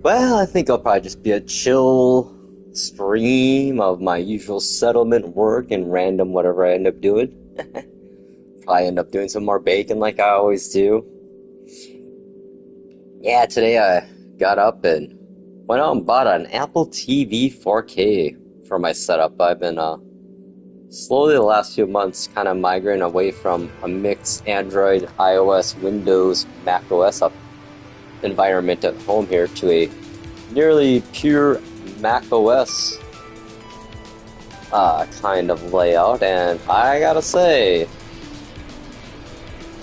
Well, I think I'll probably just be a chill stream of my usual settlement work and random whatever I end up doing. Probably end up doing some more baking like I always do. Yeah, today I got up and went out and bought an Apple TV 4K for my setup. I've been slowly the last few months kind of migrating away from a mixed Android, iOS, Windows, Mac OS environment at home here to a nearly pure Mac OS kind of layout, and I gotta say,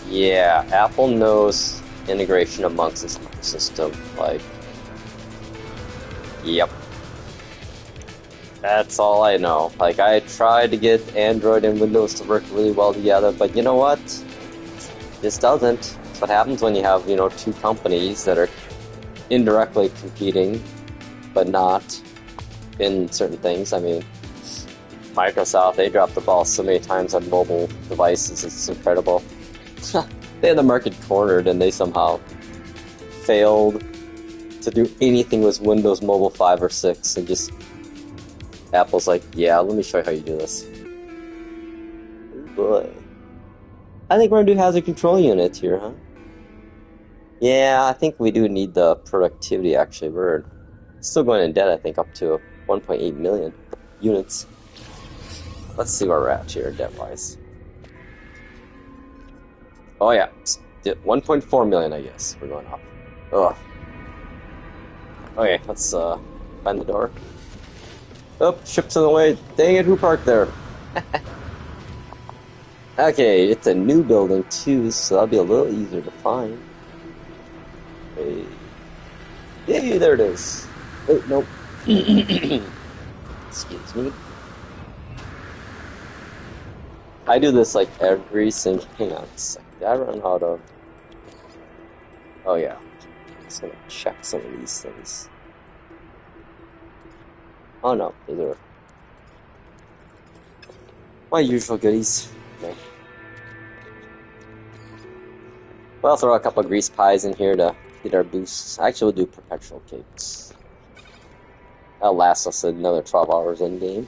yeah, Apple knows integration amongst its ecosystem. Like, yep. That's all I know. Like, I tried to get Android and Windows to work really well together, but you know what? This doesn't. That's what happens when you have, two companies that are indirectly competing, but not in certain things. I mean, Microsoft, they dropped the ball so many times on mobile devices, it's incredible. They had the market cornered and they somehow failed to do anything with Windows Mobile 5 or 6, and just Apple's like, yeah, let me show you how you do this. Oh boy. I think we're gonna do hazard control units here, huh? Yeah, I think we do need the productivity, actually. We're still going in debt, I think, up to 1.8 million units. Let's see where we're at here, debt-wise. Oh yeah, 1.4 million, I guess. We're going up. Ugh. Okay, let's find the door. Oh, ship's in the way. Dang it, who parked there? Okay, it's a new building too, so that'll be a little easier to find. Hey. Yay, there it is. Oh, nope. Excuse me. I do this like every single... Hang on a second. Did I run out of... Oh yeah. I'm just gonna check some of these things. Oh no, those are my usual goodies. Okay. Well, I'll throw a couple of grease pies in here to get our boosts. Actually, we'll do perpetual cakes. That'll last us another 12 hours in game.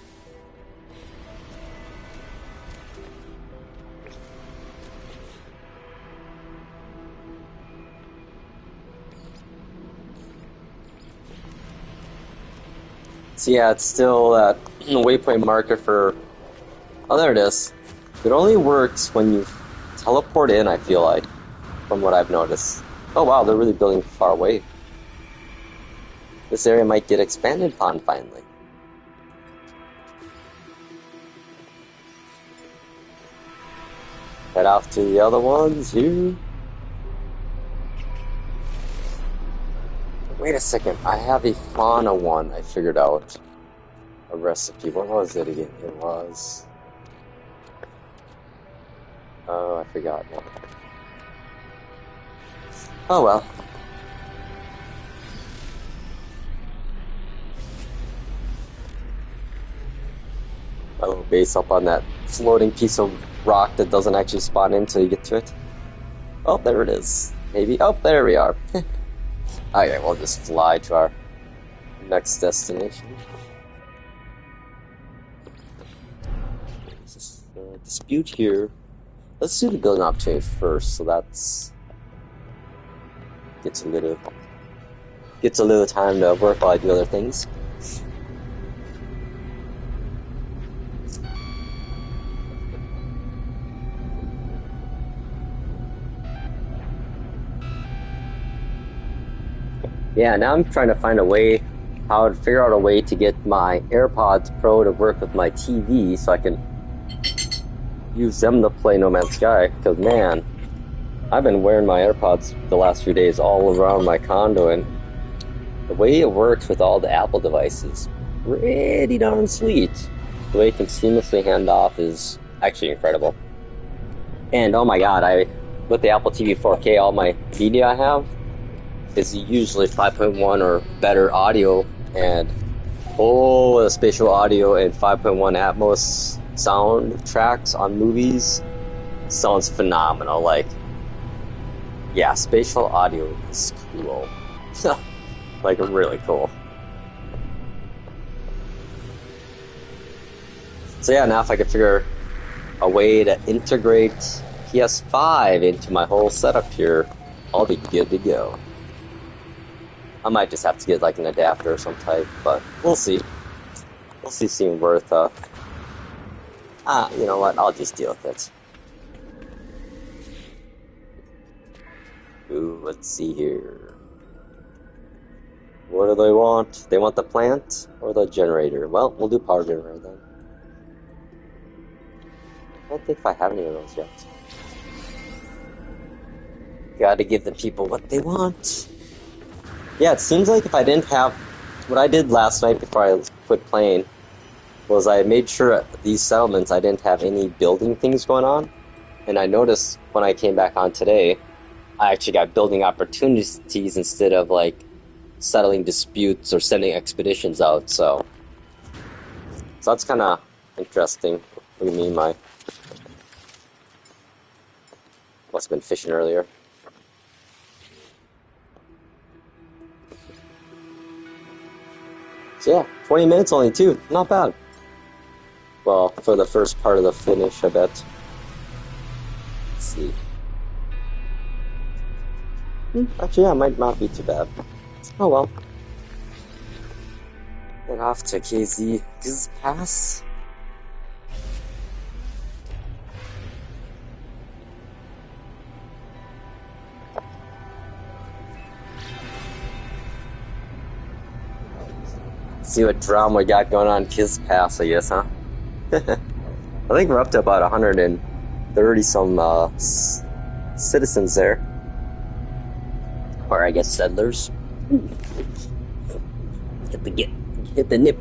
So yeah, it's still that waypoint marker for... Oh, there it is. It only works when you teleport in, I feel like, from what I've noticed. Oh wow, they're really building far away. This area might get expanded upon finally. Head off to the other ones here. Wait a second, I have a fauna one I figured out. A recipe. What was it again? It was... Oh, I forgot now. Oh well. Oh, base up on that floating piece of rock that doesn't actually spawn in until you get to it. Oh, there it is. Maybe. Oh, there we are. Okay, we'll just fly to our next destination. There's this dispute here. Let's do the building opportunity first, so that's gets a little time to work while I do other things. Yeah, now I'm trying to find a way, how to figure out a way to get my AirPods Pro to work with my TV so I can use them to play No Man's Sky, because man, I've been wearing my AirPods the last few days all around my condo, and the way it works with all the Apple devices, pretty darn sweet. The way it can seamlessly hand off is actually incredible. And oh my god, with the Apple TV 4K, all my media I have is usually 5.1 or better audio, and the spatial audio and 5.1 Atmos sound tracks on movies sounds phenomenal. Like, yeah, spatial audio is cool. Like, really cool. So yeah, now if I could figure a way to integrate PS5 into my whole setup here, I'll be good to go. I might just have to get like an adapter of some type, but we'll see. We'll see seem worth, you know what, I'll just deal with it. Ooh, let's see here. What do they want? They want the plant or the generator? Well, we'll do power generator then. I don't think if I have any of those yet. Gotta give the people what they want. Yeah, it seems like if I didn't have... What I did last night before I quit playing was I made sure at these settlements I didn't have any building things going on. And I noticed when I came back on today, I actually got building opportunities instead of, like, settling disputes or sending expeditions out, so that's kind of interesting. What do you mean, my... Must have been fishing earlier. So yeah, 20 minutes only too. Not bad. Well, for the first part of the finish, I bet. Let's see. Actually, yeah, it might not be too bad. Oh well. Get off to KZ Pass. See what drama we got going on Kiz Pass, I guess, huh? I think we're up to about 130 some citizens there. Or I guess settlers. Hit the nip.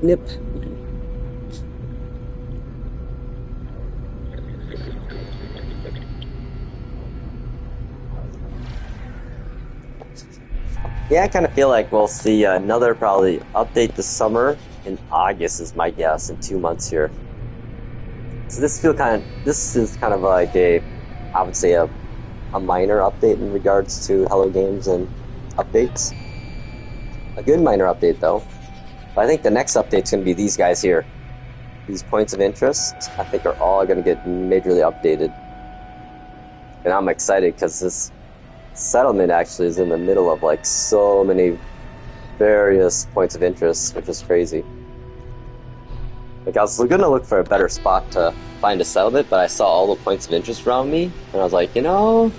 Yeah, I kind of feel like we'll see another probably update this summer in August is my guess, in 2 months here. So this is kind of like I would say a minor update in regards to Hello Games and updates. A good minor update though. But I think the next update's going to be these guys here. These points of interest, I think are all going to get majorly updated. And I'm excited because this settlement actually is in the middle of like so many various points of interest, which is crazy. Like I was gonna look for a better spot to find a settlement, but I saw all the points of interest around me, and I was like, you know,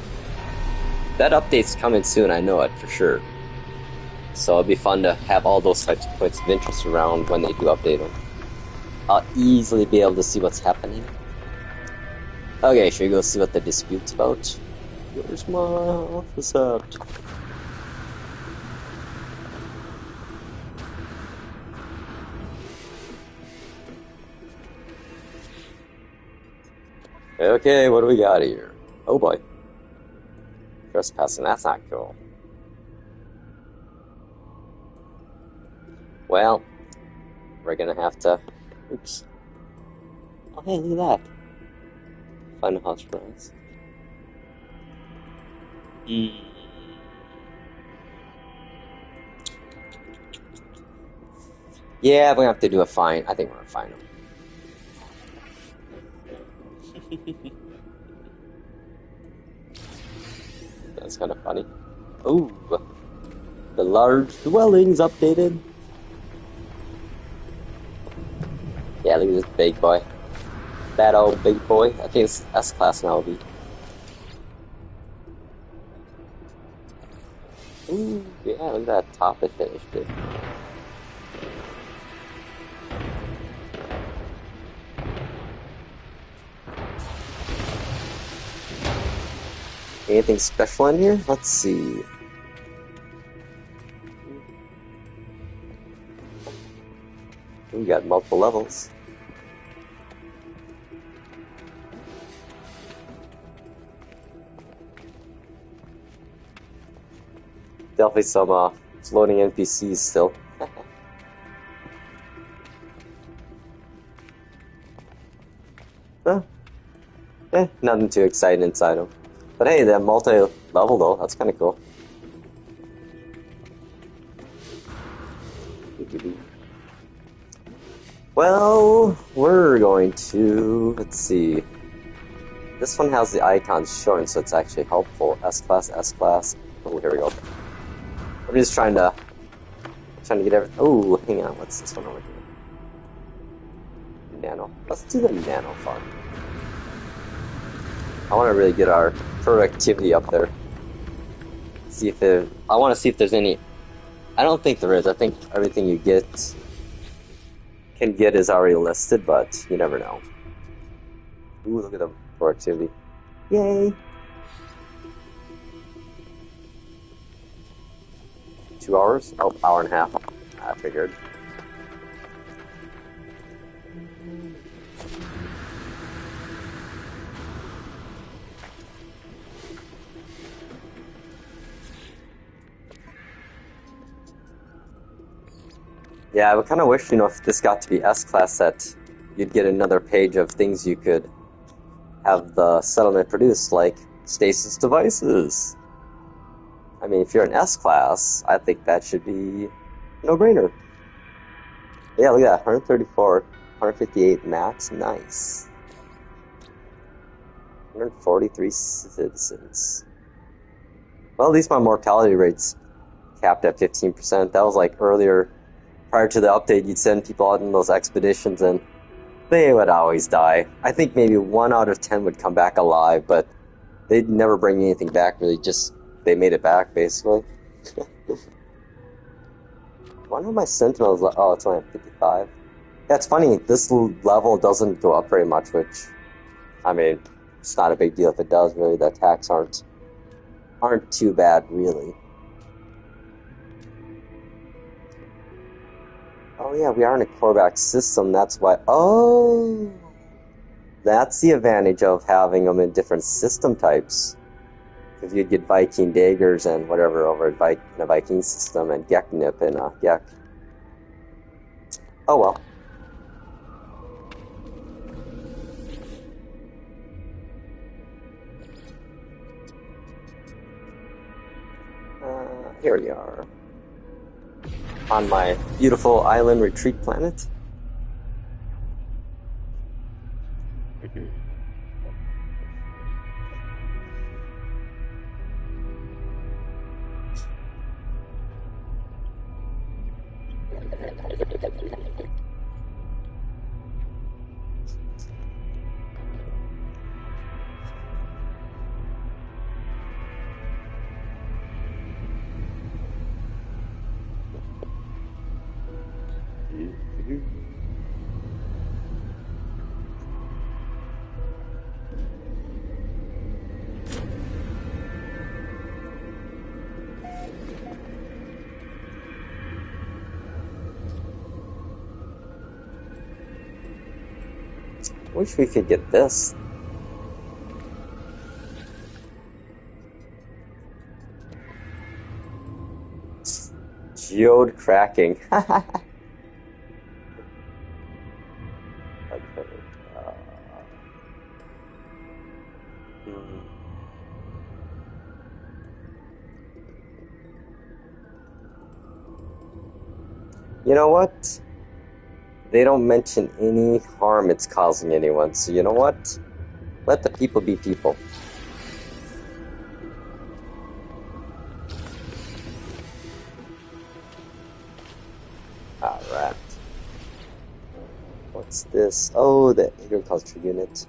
that update's coming soon, I know it for sure. So it'd be fun to have all those types of points of interest around when they do update them. I'll easily be able to see what's happening. Okay, should we go see what the dispute's about? Where's my office at? Okay, what do we got here? Oh boy. Trespassing, that's not cool. Well, we're gonna have to... Oops. Oh hey, look at that. Find a house prize. Yeah, we're gonna have to do a fine. I think we're gonna fine them. That's kind of funny. Ooh, the large dwellings updated. Yeah, look at this big boy. That old big boy. I think it's S-Class now, be. Ooh, yeah, look at that top it finished it. Anything special in here? Let's see. We got multiple levels. Definitely some floating NPCs still. Huh. Nothing too exciting inside them. But hey, they're multi-level though, that's kind of cool. Well, we're going to, let's see. This one has the icons showing, so it's actually helpful. S-Class, S-Class. Oh, here we go. I'm just trying to get everything. Oh, hang on. What's this one over here? Nano. Let's do the Nano fun. I want to really get our productivity up there. See if there. I want to see if there's any. I don't think there is. I think everything you can get is already listed, but you never know. Ooh, look at the productivity. Yay! 2 hours? Oh, hour and a half. I figured. Yeah, I would kind of wish, if this got to be S-Class, that you'd get another page of things you could have the settlement produce, like stasis devices. I mean, if you're an S-Class, I think that should be a no-brainer. Yeah, look at that, 134, 158 max, nice. 143 citizens. Well, at least my mortality rate's capped at 15%. That was like earlier. Prior to the update, you'd send people out on those expeditions and they would always die. I think maybe 1 out of 10 would come back alive, but they'd never bring anything back, really. Just, they made it back, basically. I wonder if my Sentinel is, oh, it's only at 55. Yeah, it's funny, this level doesn't go up very much, which, I mean, it's not a big deal if it does, really. The attacks aren't too bad, really. Oh yeah, we are in a core-back system, that's why... Oh! That's the advantage of having them in different system types. Because you'd get Viking daggers and whatever over in a Viking system, and Geknip and Gek. Oh well. Here we are. On my beautiful island retreat planet. Wish we could get this. Geode cracking. You know what? They don't mention any harm it's causing anyone, so you know what? Let the people be people. Alright. What's this? Oh, the agriculture unit.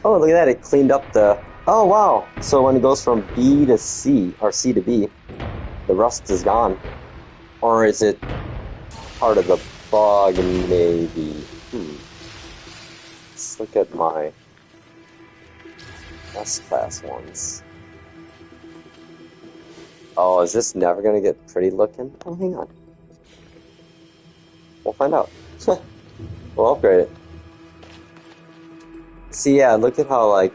Oh, look at that, it cleaned up the... Oh, wow! So when it goes from B to C, or C to B, the rust is gone. Or is it part of the bug, maybe? Let's look at my S-Class ones. Oh, is this never gonna get pretty looking? Oh, hang on. We'll find out. We'll upgrade it. See, yeah, look at how, like...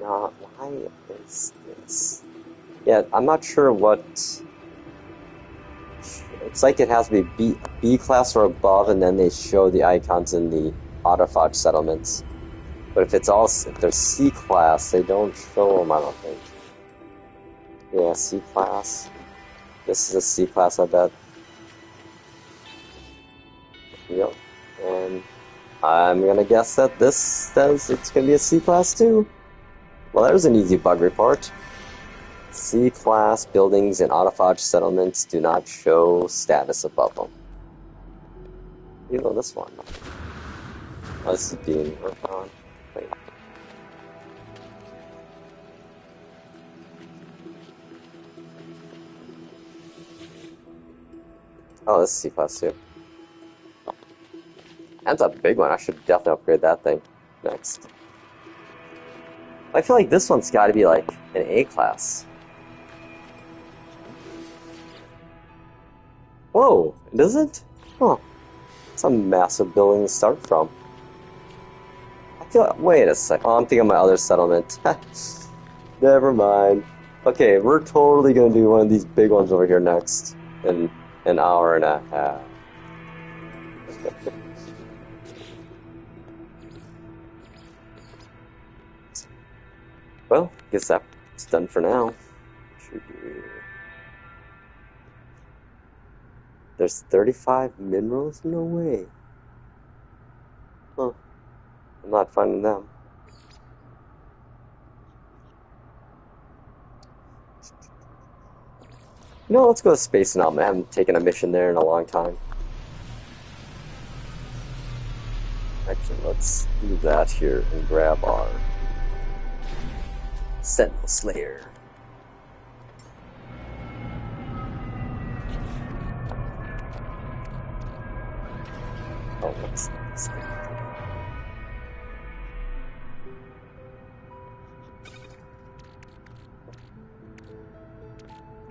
Nah, why is this? Yeah, I'm not sure what... It's like it has to be B class or above, and then they show the icons in the autophagy settlements. But if they're C class, they don't show them, I don't think. Yeah, C class. This is a C class, I bet. Yep. And I'm gonna guess that this says it's gonna be a C class too. Well, there's an easy bug report. C class buildings and autophage settlements do not show status above them. You know this one. Oh, this is being worked on. Wait. Oh, this is C class too. That's a big one. I should definitely upgrade that thing next. I feel like this one's got to be like an A class. Whoa, it isn't? Huh. It's a massive building to start from. I feel. Wait a sec. Oh, I'm thinking of my other settlement. Never mind. Okay, we're totally gonna do one of these big ones over here next in an hour and a half. Well, guess that's done for now. There's 35 minerals? No way. Huh. I'm not finding them. No, let's go to Space Anomaly. I haven't taken a mission there in a long time. Actually, let's do that here and grab our Sentinel Slayer. Oh, let's see.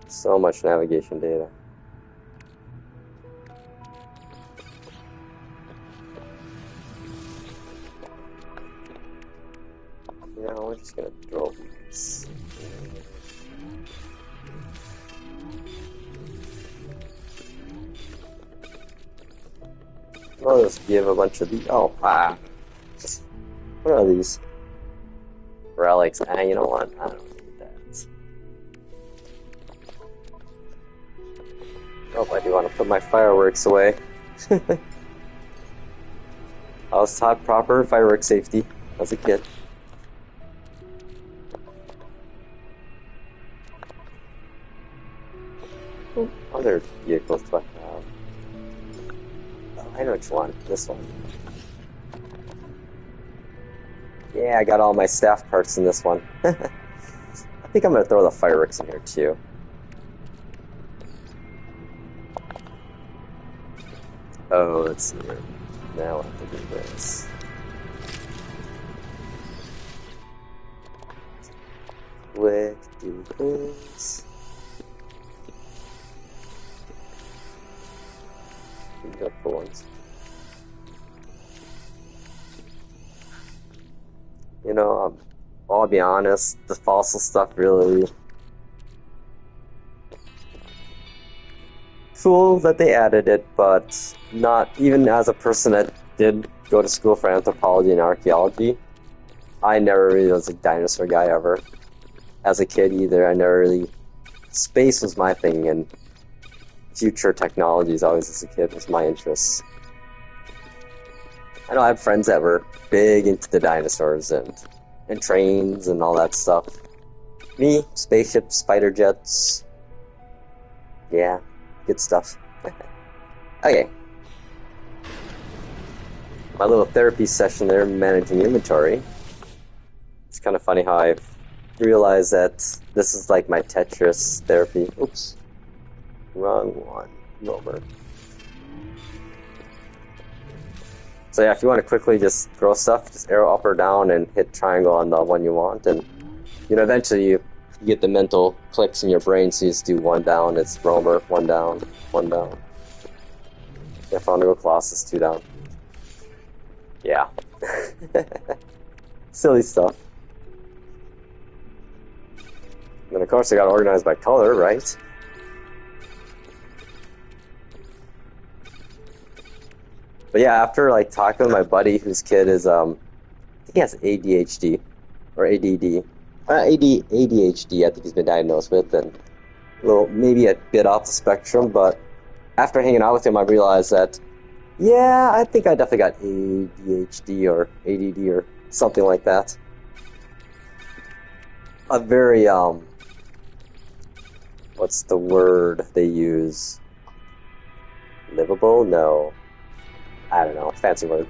So much navigation data. Yeah, we're just gonna throw these. I'll just give a bunch of these. Oh, ah. What are these? Relics. Ah, you know what? I don't need that. Oh, I do want to put my fireworks away. I was taught proper firework safety as a kid. What other vehicles do I have? Oh, I know which one. This one. Yeah, I got all my staff parts in this one. I think I'm going to throw the fireworks in here too. Oh, let's see here. Now I have to do this. Quick, do this. These are cool ones. You know, I'll be honest, the fossil stuff really cool that they added it, but not even as a person that did go to school for anthropology and archaeology. I never really was a dinosaur guy ever. As a kid either, I never really... Space was my thing, and future technologies always as a kid was my interest. I know I have friends that were big into the dinosaurs and trains and all that stuff. Me, spaceships, spider jets. Yeah, good stuff. Okay. My little therapy session there, managing inventory. It's kind of funny how I've realized that this is like my Tetris therapy. Oops. Wrong one. Rover. So yeah, if you want to quickly just throw stuff, just arrow up or down and hit triangle on the one you want, and you know eventually you get the mental clicks in your brain, so you just do one down, it's roamer, one down, one down. Yeah, if I want to go Colossus, two down. Yeah. Silly stuff. And then of course I got organized by color, right? But yeah, after like talking with my buddy whose kid is I think he has ADHD or ADD. ADHD, I think he's been diagnosed with, and maybe a bit off the spectrum, but after hanging out with him, I realized that, yeah, I think I definitely got ADHD or ADD or something like that. A very, what's the word they use? Livable? No. I don't know, fancy word.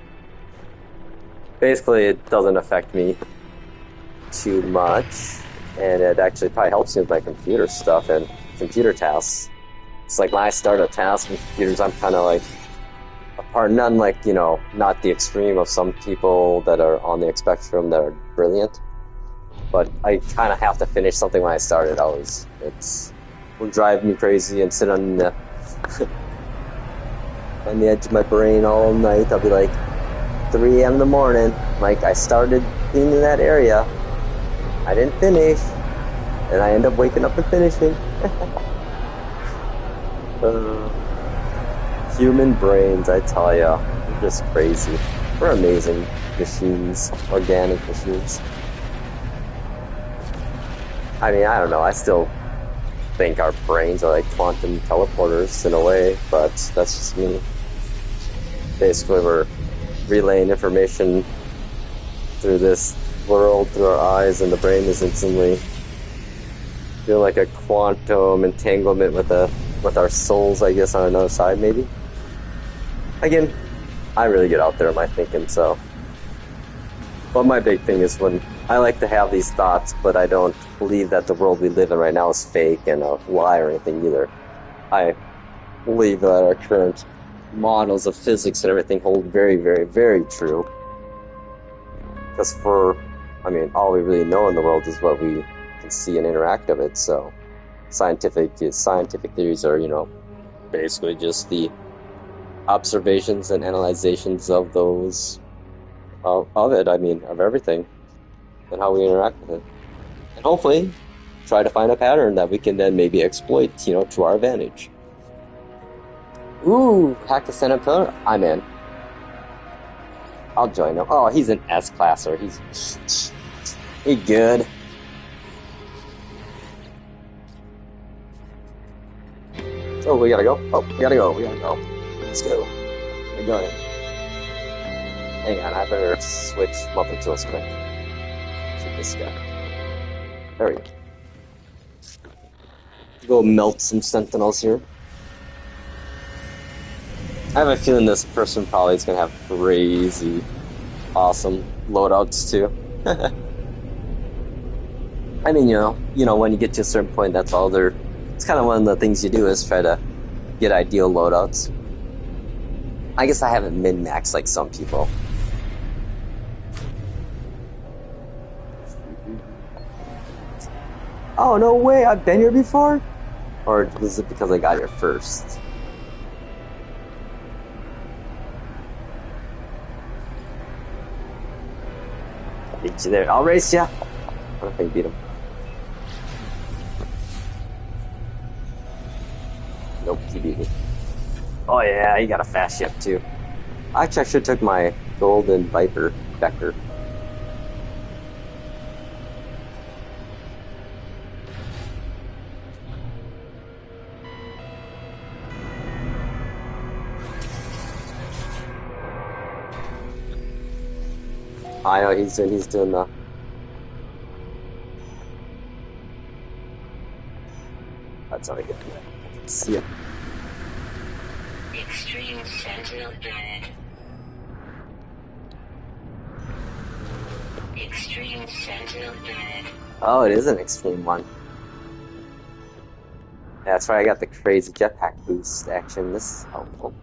Basically, it doesn't affect me too much, and it actually probably helps me with my computer stuff and computer tasks. It's like when I start a task with computers, I'm kind of like apart, none like, you know, not the extreme of some people that are on the spectrum that are brilliant, but I kind of have to finish something when I start it always. It will drive me crazy and sit on the on the edge of my brain all night. I'll be like 3 a.m. in the morning, like I started cleaning that area, I didn't finish, and I end up waking up and finishing. Human brains, I tell ya, they're just crazy. We're amazing machines, organic machines. I mean, I don't know, I still think our brains are like quantum teleporters in a way, but that's just me. Basically, we're relaying information through this world, through our eyes, and the brain is instantly doing like a quantum entanglement with our souls, I guess, on another side, maybe. Again, I really get out there in my thinking, so. But my big thing is when I like to have these thoughts, but I don't believe that the world we live in right now is fake and a lie or anything either. I believe that our current models of physics and everything hold very, very, very true. Because all we really know in the world is what we can see and interact of it, so scientific theories are, you know, basically just the observations and analyzations of those of it, of everything and how we interact with it, and hopefully try to find a pattern that we can then maybe exploit, you know, to our advantage. Ooh, hack the Senate pillar? I'm in. I'll join him. Oh, he's an S-classer. He good. Oh, we gotta go. Let's go. We're going. Hang on, I better switch weapon tools quick. Shoot this guy. There we go. Go melt some sentinels here. I have a feeling this person probably is gonna have crazy, awesome loadouts too. I mean, you know, when you get to a certain point, that's all there. It's kind of one of the things you do is try to get ideal loadouts. I guess I haven't min-maxed like some people. Oh, no way, I've been here before? Or was it because I got here first? Beat you there. I'll race ya. I don't think I beat him. Nope, he beat me. Oh yeah, he got a fast ship too. Actually, I should have took my golden Viper Becker. I know he's doing the. That's not a good one. I can see it. Extreme Sentinel dead. Extreme Sentinel dead. Oh, it is an extreme one. Yeah, that's right, I got the crazy jetpack boost action. This is helpful.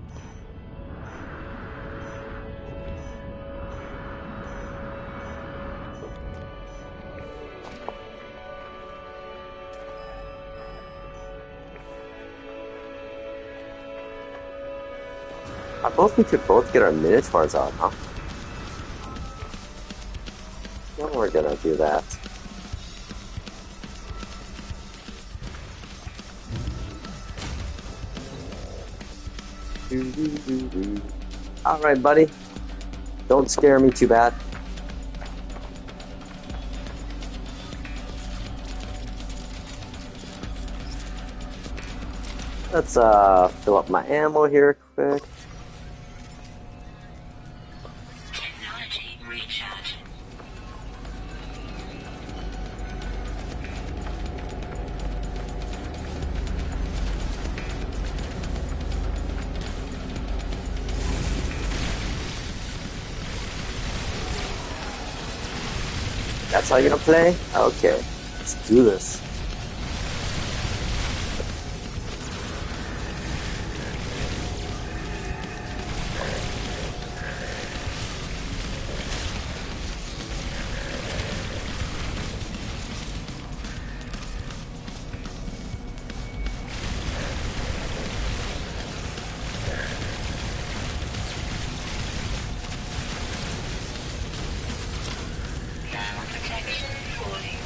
We could both get our Minotaurs out, huh? Well, we're gonna do that. Alright, buddy. Don't scare me too bad. Let's fill up my ammo here quick. Technology recharging. That's how you're gonna play? Okay, let's do this. Thermal protection falling.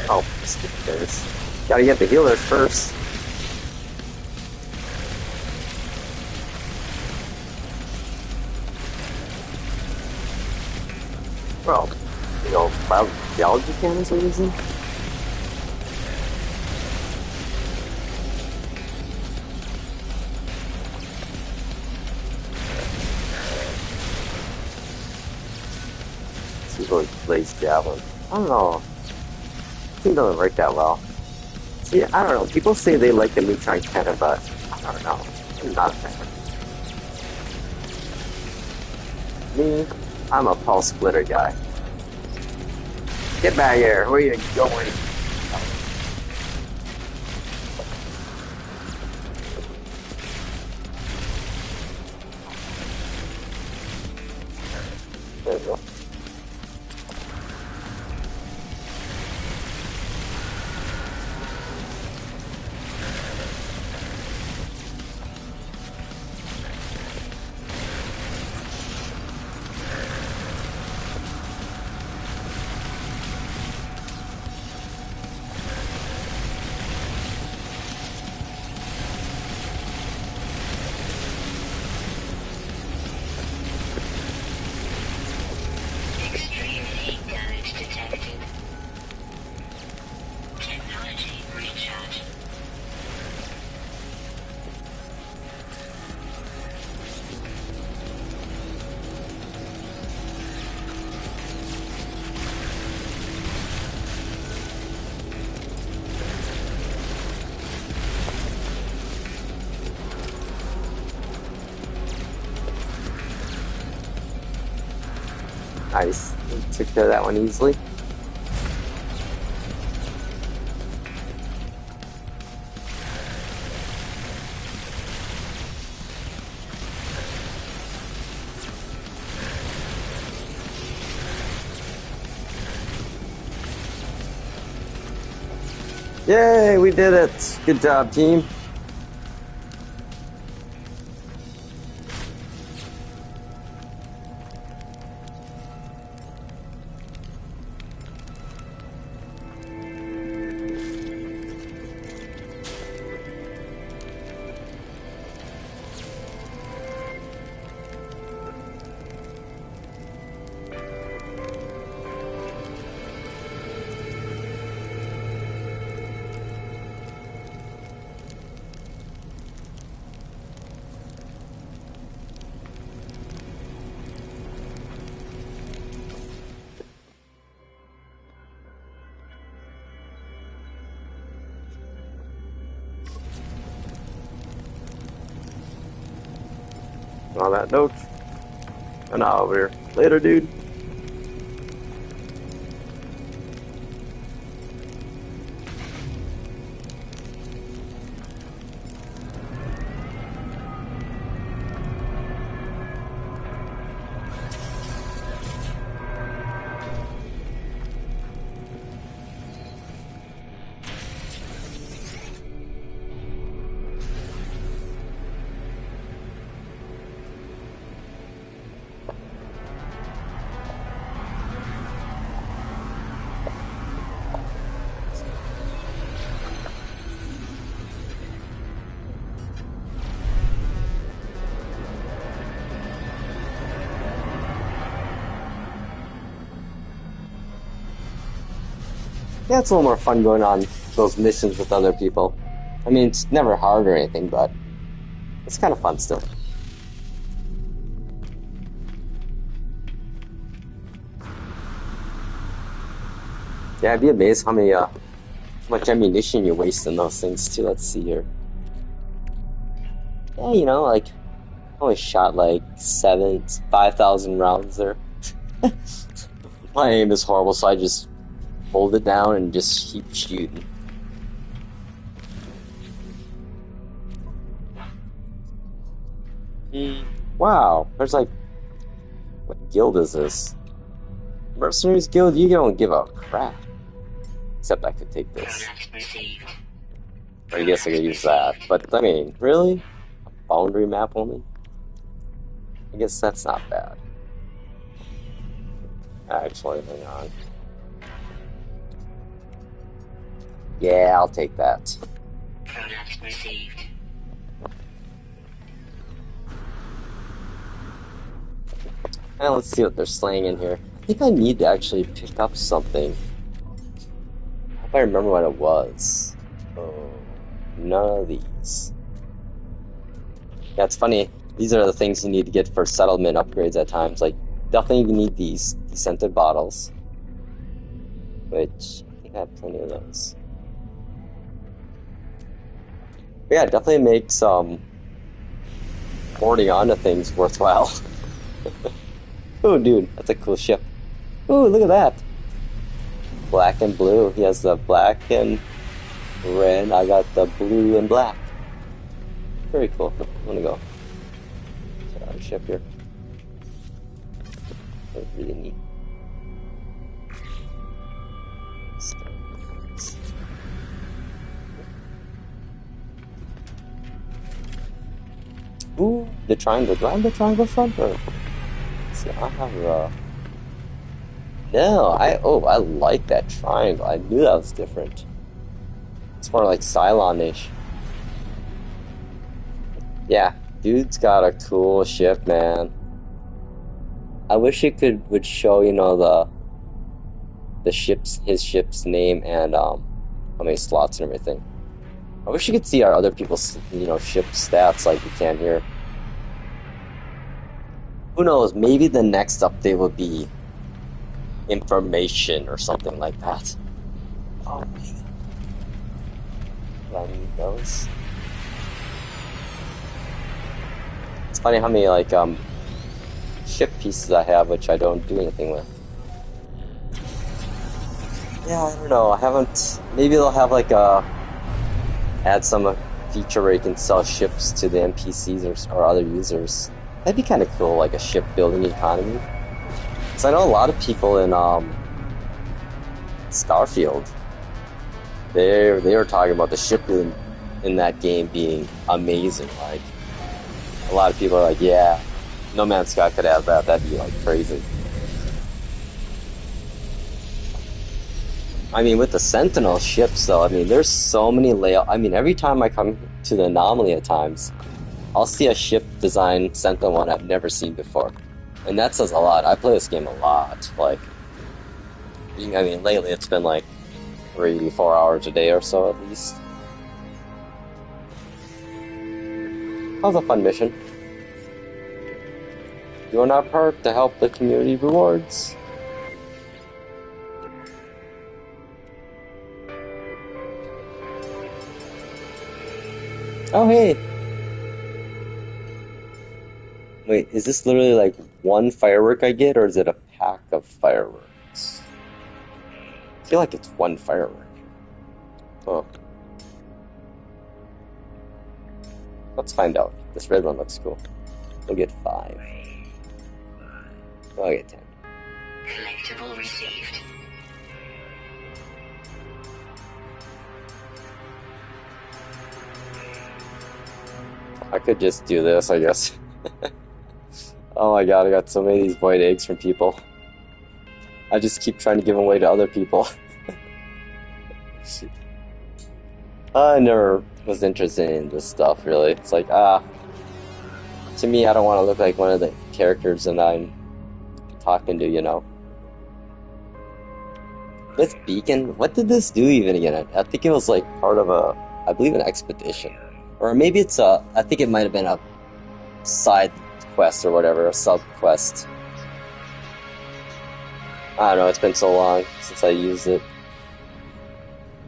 Oh, skip this. Gotta get the healers first. Well, you know, biology cannons are using. This is really Blaze Javelin. I don't know. I think it doesn't work that well. See, I don't know. People say they like the neutron cannon, but I don't know. I'm not a fan. Me, I'm a pulse splitter guy. Get back here. Where are you going? There we go. Extreme heat damage detected. Technology recharging. Nice. Took care of that one easily. Yay, we did it. Good job, team. On that note, and out over here. Later, dude. Yeah, it's a little more fun going on those missions with other people. I mean, it's never hard or anything, but it's kind of fun still. Yeah, I'd be amazed how much ammunition you waste in those things too. Let's see here. Yeah, you know, like, I only shot like 5,000 rounds there. My aim is horrible, so I just hold it down and just keep shooting. Wow, there's like, what guild is this? Mercenaries Guild, you don't give a crap. Except I could take this. Or I guess I could use that. But, I mean, really? A boundary map only? I guess that's not bad. Actually, hang on. Yeah, I'll take that. Product received. Now let's see what they're slaying in here. I think I need to actually pick up something. I hope I remember what it was. Oh, none of these. Yeah, it's funny. These are the things you need to get for settlement upgrades at times. Like, definitely you need these scented bottles. Which, I think I have plenty of those. But yeah, it definitely makes hoarding onto things worthwhile. Oh, dude, that's a cool ship. Ooh, look at that. Black and blue. He has the black and red. I got the blue and black. Very cool. I'm gonna go check out a ship here. That's really neat. Ooh, the triangle. Do I have the triangle front or? See, I have no, I like that triangle. I knew that was different. It's more like Cylon-ish. Yeah, dude's got a cool ship, man. I wish it would show, you know, his ship's name and how many slots and everything. I wish you could see our other people's, you know, ship stats like you can here. Who knows? Maybe the next update will be information or something like that. Oh man. Do I need those? It's funny how many like ship pieces I have which I don't do anything with. Yeah, I don't know. I haven't. Maybe they'll have like add some feature where you can sell ships to the NPCs or other users. That'd be kind of cool, like a shipbuilding economy. Because I know a lot of people in Starfield, they were talking about the shipbuilding in that game being amazing. Like, a lot of people are like, yeah, No Man's Sky could have that. That'd be like crazy. I mean, with the Sentinel ships, though, I mean, there's so many layout. I mean, every time I come to the Anomaly at times, I'll see a ship design Sentinel one I've never seen before. And that says a lot. I play this game a lot. Like, I mean, lately it's been like 3 4 hours a day or so at least. That was a fun mission. Doing our part to help the community rewards. Oh, hey! Wait, is this literally like one firework I get, or is it a pack of fireworks? I feel like it's one firework. Oh. Let's find out. This red one looks cool. We'll get 5. I'll get 10. Collectible received. I could just do this, I guess. Oh my god, I got so many of these void eggs from people. I just keep trying to give them away to other people. I never was interested in this stuff, really. It's like, to me, I don't want to look like one of the characters that I'm talking to, you know. With Beacon, what did this do even again? I think it was like part of I believe an expedition. Or maybe it's I think it might have been a side quest or whatever, a sub quest. I don't know, it's been so long since I used it.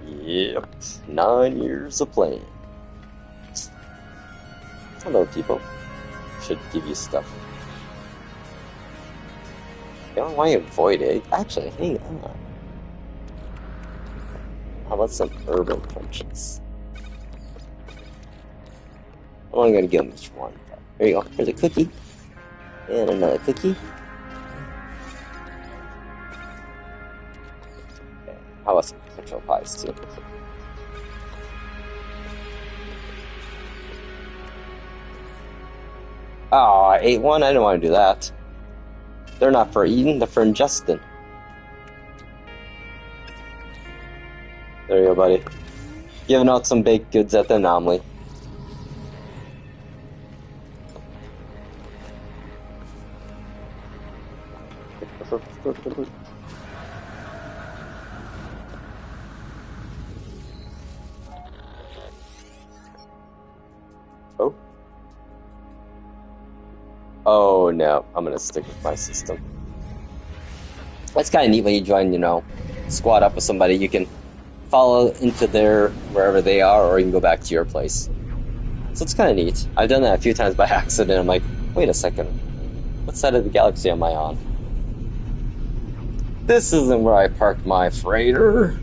Yep, 9 years of playing. Hello, people. Should give you stuff. I don't want to avoid it. Actually, hang on. How about some urban punches? I'm only going to give them each one. There you go. Here's a cookie. And another cookie. Okay. How about some petrol pies, too? Oh, I ate one? I didn't want to do that. They're not for eating, they're for ingesting. There you go, buddy. Giving out some baked goods at the anomaly. Oh. Oh no, I'm gonna stick with my system. That's kind of neat when you join, squad up with somebody. You can follow into wherever they are, or you can go back to your place. So it's kind of neat. I've done that a few times by accident. I'm like, wait a second, what side of the galaxy am I on? This isn't where I parked my freighter.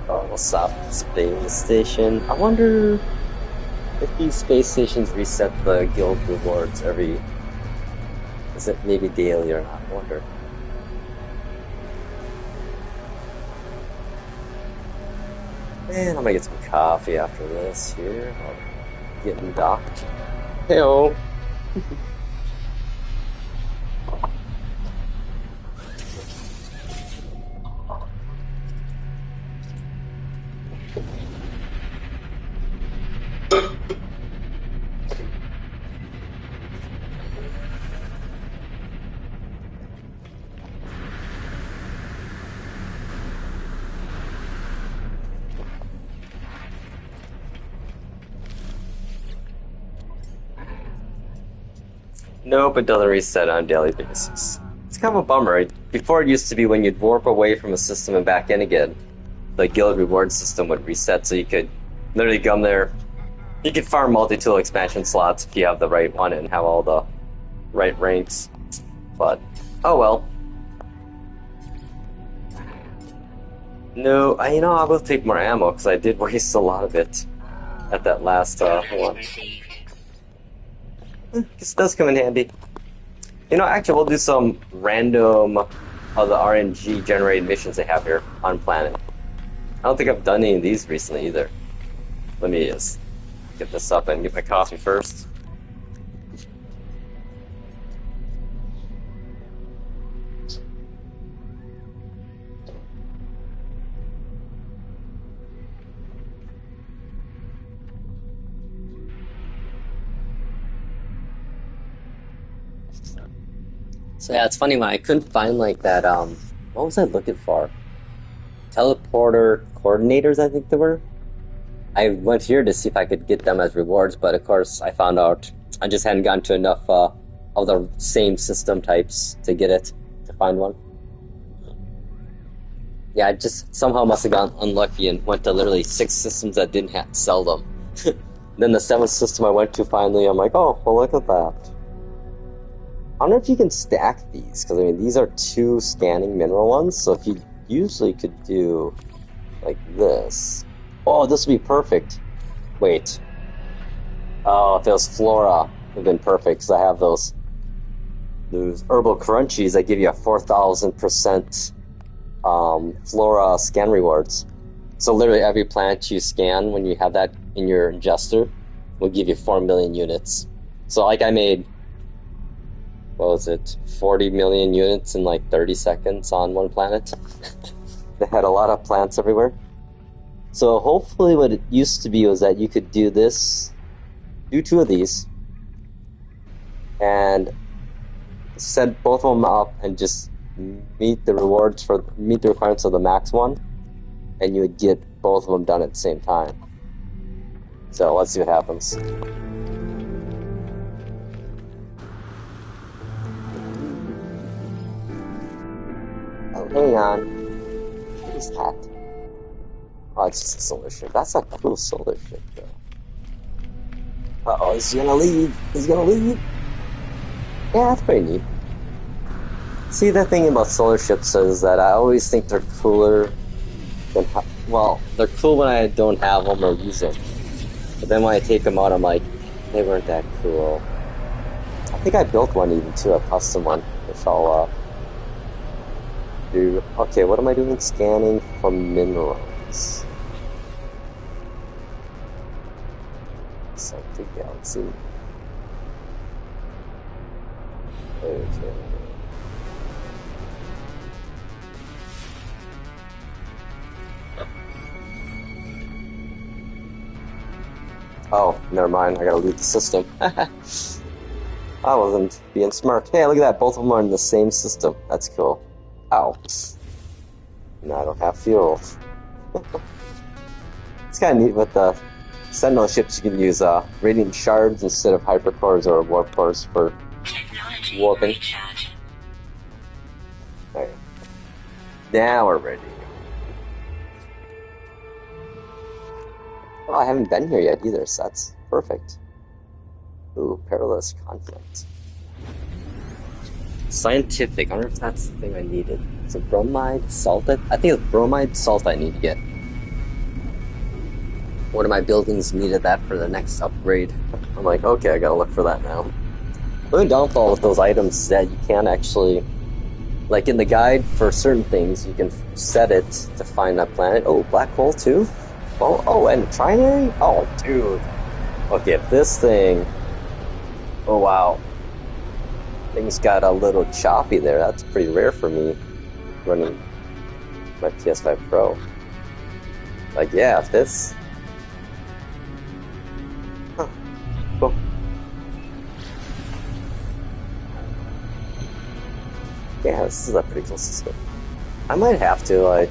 Oh, South Space Station. I wonder if these space stations reset the guild rewards is it maybe daily or not? I wonder. Man, I'm gonna get some coffee after this here. I'll get docked. Hey-oh. Nope, it doesn't reset on a daily basis. It's kind of a bummer. Before it used to be when you'd warp away from a system and back in again, the guild reward system would reset, so you could literally come there. You could farm multi-tool expansion slots if you have the right one and have all the right ranks. But, oh well. No, I will take more ammo, because I did waste a lot of it at that last one. This does come in handy. Actually, we'll do some random of the RNG generated missions they have here on planet. I don't think I've done any of these recently either. Let me just get this up and get my coffee first. So yeah, it's funny when I couldn't find like that, what was I looking for? Teleporter coordinators, I think they were. I went here to see if I could get them as rewards, but of course I found out I just hadn't gotten to enough of the same system types to get it, to find one. Yeah, I just somehow must have gotten unlucky and went to literally 6 systems that didn't sell them. Then the 7th system I went to finally, I'm like, oh, well look at that. I don't know if you can stack these, because these are 2 scanning mineral ones, so if you usually could do like this. Oh, this would be perfect. Wait. Oh, if it was Flora, it would have been perfect, because I have those herbal crunchies that give you a 4,000% Flora scan rewards. So literally every plant you scan when you have that in your ingester will give you 4 million units. So like I made, what was it, 40 million units in like 30 seconds on one planet. They had a lot of plants everywhere. So hopefully what it used to be was that you could do this, do 2 of these, and set both of them up and just meet the requirements of the max one, and you would get both of them done at the same time. So let's see what happens. Oh, hang on. What is that? Oh, it's just a solar ship. That's a cool solar ship, though. Uh-oh, he's gonna leave. He's gonna leave. Yeah, that's pretty neat. See, the thing about solar ships is that I always think they're cooler than... Well, they're cool when I don't have them or use them. But then when I take them out, I'm like, they weren't that cool. I think I built one even, too, a custom one, which I'll, do. Okay, what am I doing? Scanning for minerals. Celtic Galaxy. Okay. Oh, never mind. I gotta leave the system. I wasn't being smart. Hey, look at that. Both of them are in the same system. That's cool. Ow. Now I don't have fuel. It's kind of neat with the Sentinel ships. You can use radiant shards instead of hypercores or warp cores for warping. Alright. Now we're ready. Oh, I haven't been here yet either, so that's perfect. Ooh, perilous conflict. Scientific. I wonder if that's the thing I needed. Is it bromide, sulfate? I think it's bromide, salt I need to get. One of my buildings needed that for the next upgrade. I'm like, okay, I gotta look for that now. The only downfall with those items is that you can't actually... Like in the guide, for certain things, you can set it to find that planet. Oh, black hole too? Oh, and trinary? Oh, dude. Okay, this thing... Oh, wow. Things got a little choppy there. That's pretty rare for me running my PS5 Pro. Like, yeah, this... Huh. Cool. Yeah, this is a pretty cool system. I might have to, like...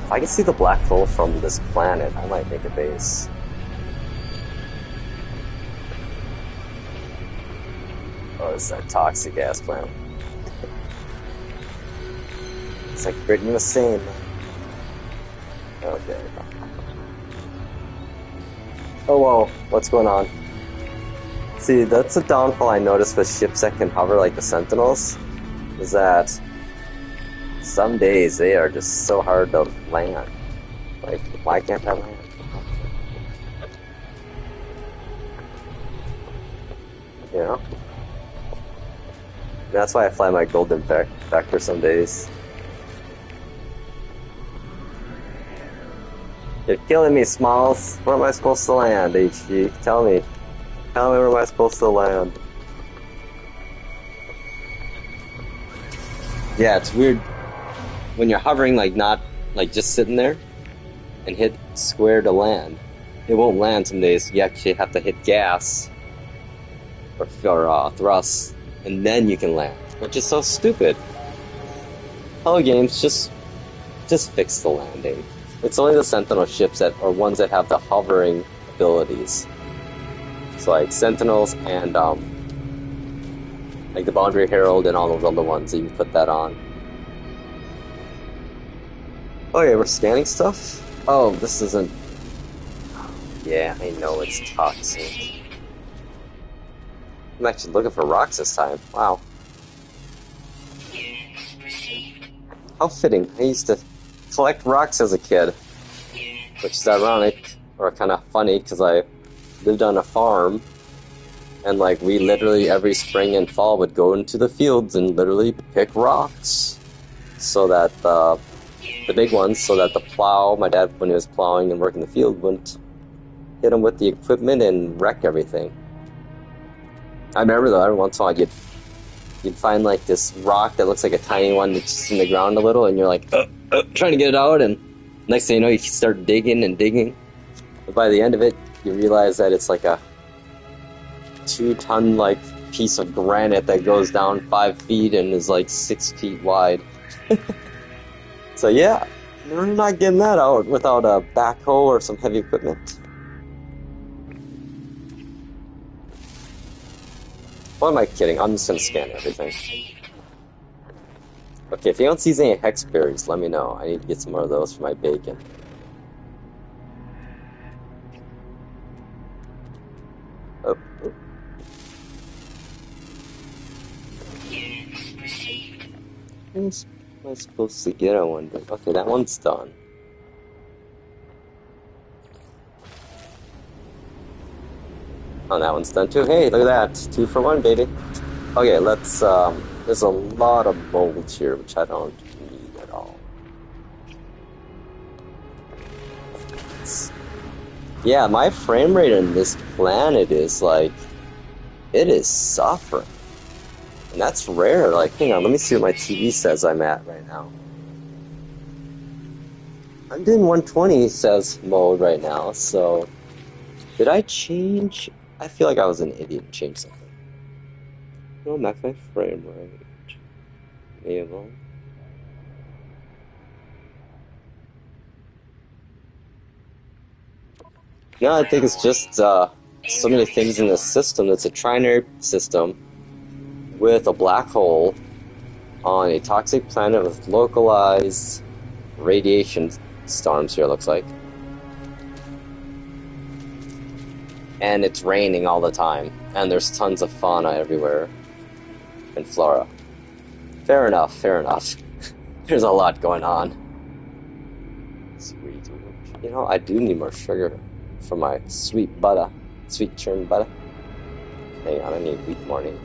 If I can see the black hole from this planet, I might make a base. Oh, it's that toxic gas planet. It's like Brittany was saying. Okay. Oh, whoa. What's going on? See, that's a downfall I noticed with ships that can hover like the Sentinels. Is that some days they are just so hard to land. Like, why can't I land? You know? That's why I fly my Golden Vector some days. You're killing me, Smalls. Where am I supposed to land, HG? Tell me. Tell me where am I supposed to land. Yeah, it's weird. When you're hovering, like not, like just sitting there, and hit square to land. It won't land some days. You actually have to hit gas, or thrust, and then you can land. Which is so stupid. Hello games, just fix the landing. It's only the Sentinel ships that are ones that have the hovering abilities. So like Sentinels and like the Boundary Herald and all those other ones that you can put that on. Okay, we're scanning stuff? Oh, this isn't... Yeah, I know it's toxic. I'm actually looking for rocks this time. Wow. How fitting. I used to collect rocks as a kid. Which is ironic, or kind of funny, because I lived on a farm. And like, we literally every spring and fall would go into the fields and literally pick rocks. So that the big ones, so that the plow, my dad, when he was plowing and working the field, wouldn't hit him with the equipment and wreck everything. I remember though, every once in a while you'd find like this rock that looks like a tiny one that's just in the ground a little, and you're like, trying to get it out, and next thing you know, you start digging and digging. But by the end of it, you realize that it's like a 2-ton like piece of granite that goes down 5 feet and is like 6 feet wide. So yeah, we're not getting that out without a backhoe or some heavy equipment. What am I kidding? I'm just gonna scan everything. Okay, if anyone sees any hex berries, let me know. I need to get some more of those for my bacon. Oh. What am I supposed to get, I wonder? Okay, that one's done. Oh, that one's done too. Hey, look at that. 2 for 1, baby. Okay, let's, there's a lot of mold here, which I don't need at all. Yeah, my frame rate on this planet is, like, it is suffering. And that's rare. Like, hang on, let me see what my TV says I'm at right now. I'm doing 120, says mode right now, so... Did I change? I feel like I was an idiot and changed something. No, that's my frame rate. Enable. No, I think it's just so many things in the system. It's a trinary system with a black hole on a toxic planet with localized radiation storms here, it looks like. And it's raining all the time. And there's tons of fauna everywhere. And flora. Fair enough, fair enough. There's a lot going on. Sweet. You know, I do need more sugar for my sweet butter. Sweet churned butter. Hang on, I need wheat morning.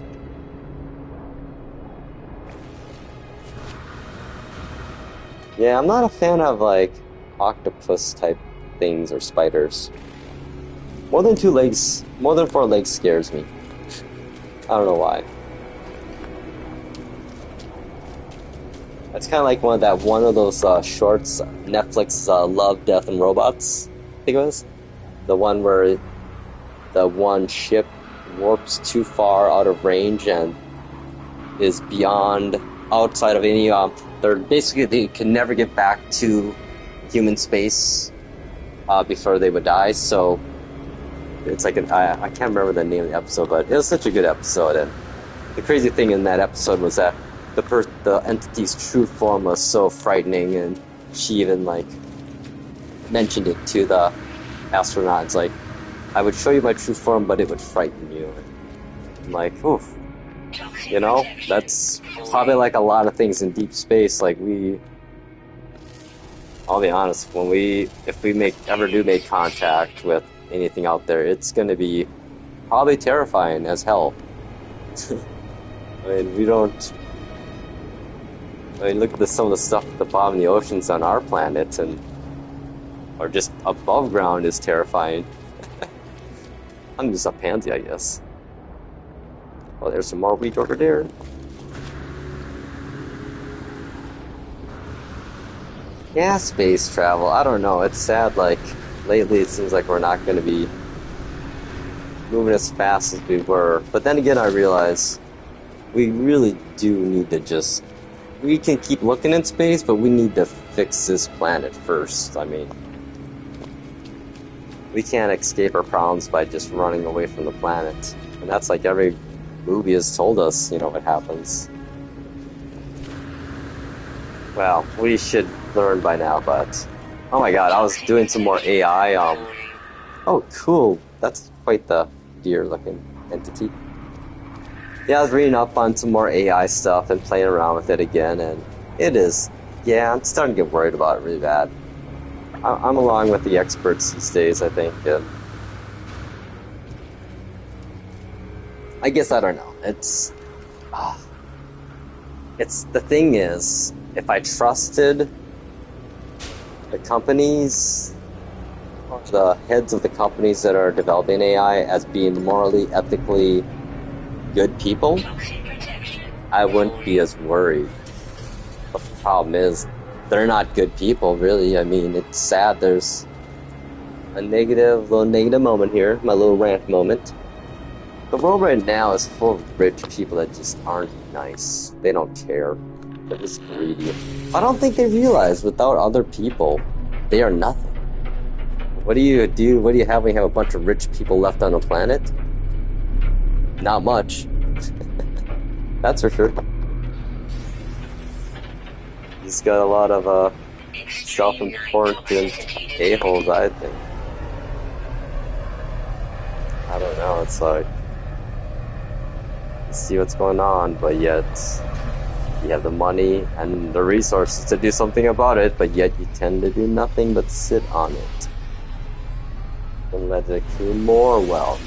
Yeah, I'm not a fan of, like, octopus type things or spiders. More than 4 legs scares me. I don't know why. It's kind of like one of those shorts, Netflix, Love, Death, and Robots, I think it was. The one where the one ship warps too far out of range and is beyond, outside of any, they can never get back to human space before they would die, so it's like, I can't remember the name of the episode, but it was such a good episode, and the crazy thing in that episode was that the entity's true form was so frightening, and she even, like, mentioned it to the astronauts, like, I would show you my true form, but it would frighten you. And I'm like, oof. You know, that's probably like a lot of things in deep space, like I'll be honest, if we ever do make contact with anything out there, it's going to be probably terrifying as hell. I mean, look at some of the stuff at the bottom of the oceans on our planet, or just above ground is terrifying. I'm just a pansy, I guess. Oh, there's some more wheat over there. Yeah, space travel. I don't know. It's sad, like, lately it seems like we're not going to be moving as fast as we were. But then again, I realize we really do need to we can keep looking in space, but we need to fix this planet first. I mean, we can't escape our problems by just running away from the planet. And that's like every movie has told us, you know, what happens. Well, we should learn by now, but... Oh my god, I was doing some more AI, Oh, cool. That's quite the deer-looking entity. Yeah, I was reading up on some more AI stuff and playing around with it again, and it is... Yeah, I'm starting to get worried about it really bad. I'm along with the experts these days, I think. I guess I don't know. It's the thing is, if I trusted the companies, or the heads of the companies that are developing AI as being morally, ethically good people, I wouldn't be as worried. But the problem is, they're not good people, really. I mean, it's sad. There's a little negative moment here, my little rant moment. The world right now is full of rich people that just aren't nice. They don't care. They're just greedy. I don't think they realize without other people, they are nothing. What do you do? What do you have when you have a bunch of rich people left on the planet? Not much. That's for sure. He's got a lot of self-important a-holes, I think. I don't know, it's like, you see what's going on, but yet you have the money and the resources to do something about it, but yet you tend to do nothing but sit on it. And let it accrue more wealth.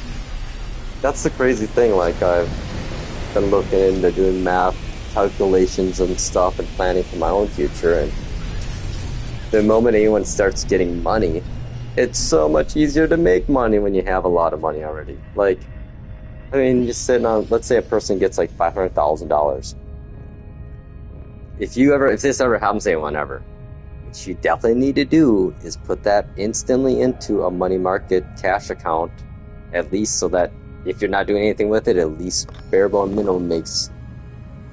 That's the crazy thing, like I've been looking into doing math calculations and stuff and planning for my own future, and the moment anyone starts getting money, it's so much easier to make money when you have a lot of money already. Like, I mean, you're sitting on, let's say a person gets like $500,000. If this ever happens to anyone ever, what you definitely need to do is put that instantly into a money market cash account, at least so that if you're not doing anything with it, at least bare bone minimum makes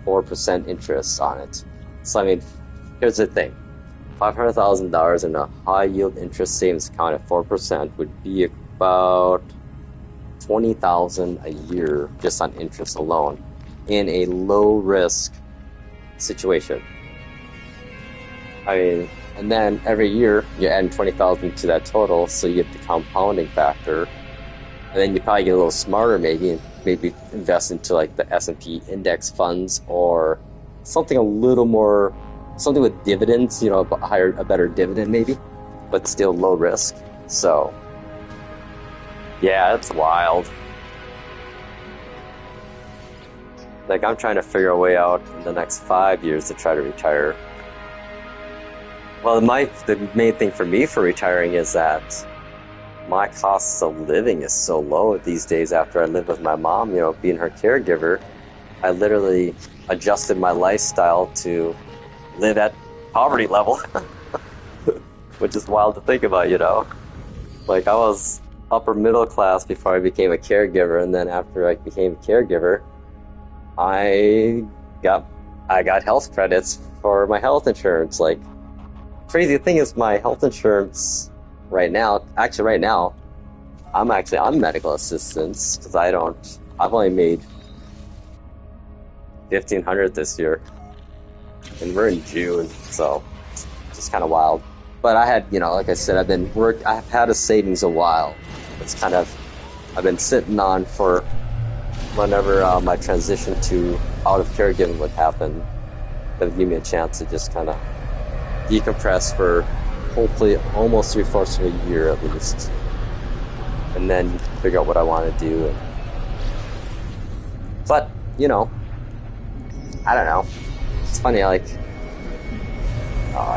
4% interest on it. So I mean, here's the thing. $500,000 in a high-yield interest savings account at 4% would be about $20,000 a year just on interest alone in a low-risk situation. I mean, and then every year you're adding $20,000 to that total, so you get the compounding factor, and then you probably get a little smarter, maybe invest into like the S&P index funds or something a little more. Something with dividends, you know, a better dividend maybe, but still low risk. So, yeah, it's wild. Like, I'm trying to figure a way out in the next 5 years to try to retire. Well, the main thing for me for retiring is that my costs of living is so low these days after I live with my mom, you know, being her caregiver. I literally adjusted my lifestyle to live at poverty level, which is wild to think about, you know. Like, I was upper middle class before I became a caregiver, and then after I became a caregiver, I got health credits for my health insurance. Like, crazy thing is, my health insurance right now, I'm on medical assistance because I've only made $1,500 this year. And we're in June, so it's just kind of wild. But I had, you know, like I said, I've had a savings a while. I've been sitting on for whenever my transition to out of caregiving would happen. That would give me a chance to just kind of decompress for hopefully almost 3/4 of a year at least. And then figure out what I want to do. But, you know, I don't know. It's funny, I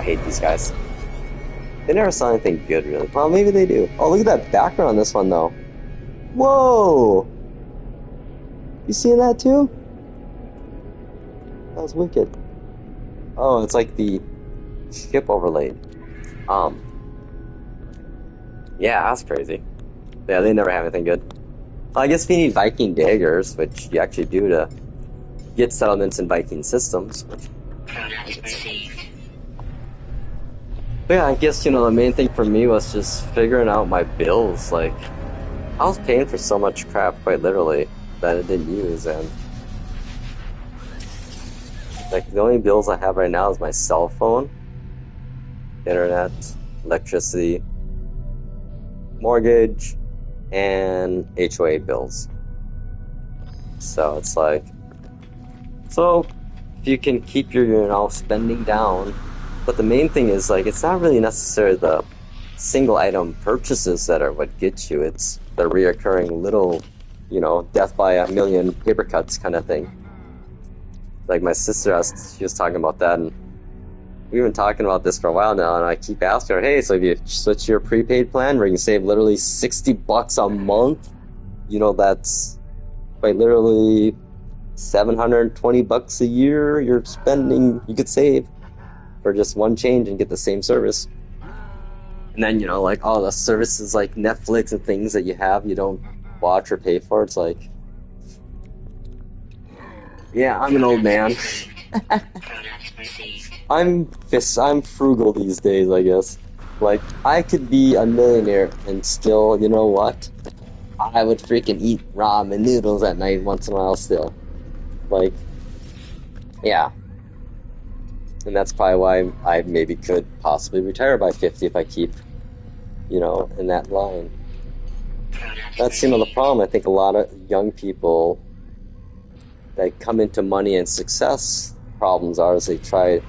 hate these guys. They never saw anything good, really. Well, maybe they do. Oh, look at that background on this one, though. Whoa! You seeing that, too? That was wicked. Oh, it's like the ship overlaid. Yeah, that's crazy. Yeah, they never have anything good. Well, I guess we need Viking daggers, which you actually do to get settlements in Viking systems. But yeah, I guess, you know, the main thing for me was just figuring out my bills. Like, I was paying for so much crap, quite literally, that I didn't use, and like, the only bills I have right now is my cell phone, internet, electricity, mortgage, and HOA bills. So it's like, so if you can keep your, you know, spending down, but the main thing is, like, it's not really necessarily the single item purchases that are what gets you. It's the reoccurring little, you know, death by a million paper cuts kind of thing. Like, my sister, she was talking about that, and we've been talking about this for a while now, and I keep asking her, hey, so if you switch to your prepaid plan where you can save literally $60 a month, you know, that's quite literally $720 a year you're spending, you could save for just one change and get the same service. And then, you know, like, all the services like Netflix and things that you have you don't watch or pay for, it's like, Yeah, I'm an old man. Pronouns received. I'm frugal these days, I guess. Like, I could be a millionaire and still, you know what? I would freaking eat ramen noodles at night once in a while still. Like, yeah. And that's probably why I maybe could possibly retire by 50 if I keep, in that line. Pronouns That's, the received. problem. I think a lot of young people that come into money and success problems are is they try,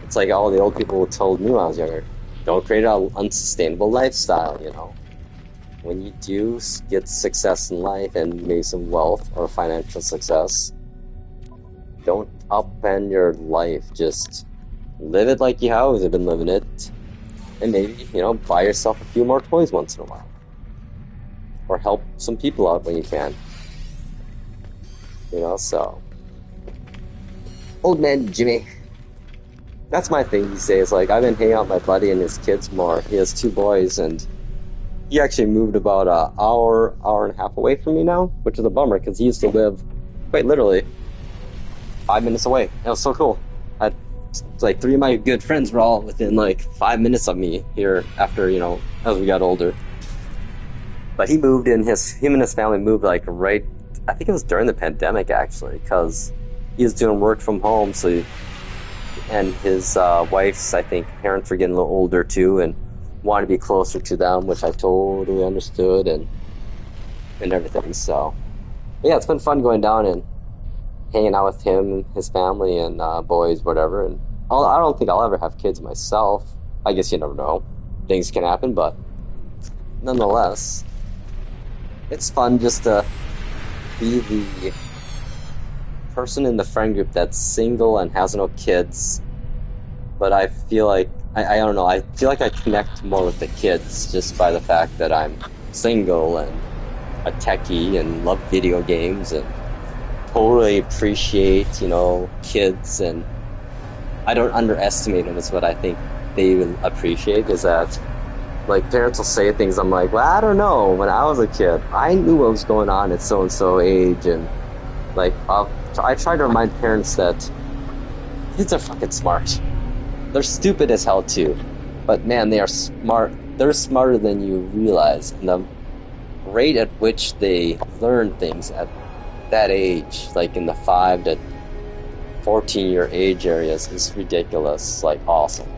it's like all the old people told me when I was younger, don't create an unsustainable lifestyle. When you do get success in life and maybe some wealth or financial success, don't upend your life. Just live it like you always have been living it. And maybe, buy yourself a few more toys once in a while. Or help some people out when you can. So. Old man Jimmy. That's my thing these days. Like, I've been hanging out with my buddy and his kids more. He has 2 boys, and he actually moved about an hour and a half away from me now, which is a bummer because he used to live quite literally 5 minutes away. That was so cool. Like 3 of my good friends were all within like 5 minutes of me here after, as we got older. But he moved in, him and his family moved like right, I think it was during the pandemic actually, because he was doing work from home, and his wife's, I think, parents were getting a little older too, and wanted to be closer to them, which I totally understood, and everything. So, yeah, it's been fun going down and hanging out with him and his family and boys, whatever. And I don't think I'll ever have kids myself. I guess you never know. Things can happen, but nonetheless, it's fun just to be the person in the friend group that's single and has no kids. But I feel like, I don't know, I feel like I connect more with the kids just by the fact that I'm single and a techie and love video games and totally appreciate, kids, and I don't underestimate them is what I think they will appreciate, is that, like, parents will say things, I'm like, well, I don't know, when I was a kid, I knew what was going on at so-and-so age, and, like, I try to remind parents that kids are fucking smart. They're stupid as hell, too, but, man, they are smart. They're smarter than you realize, and the rate at which they learn things at that age, like in the 5 to 14-year age areas, is ridiculous, like awesome.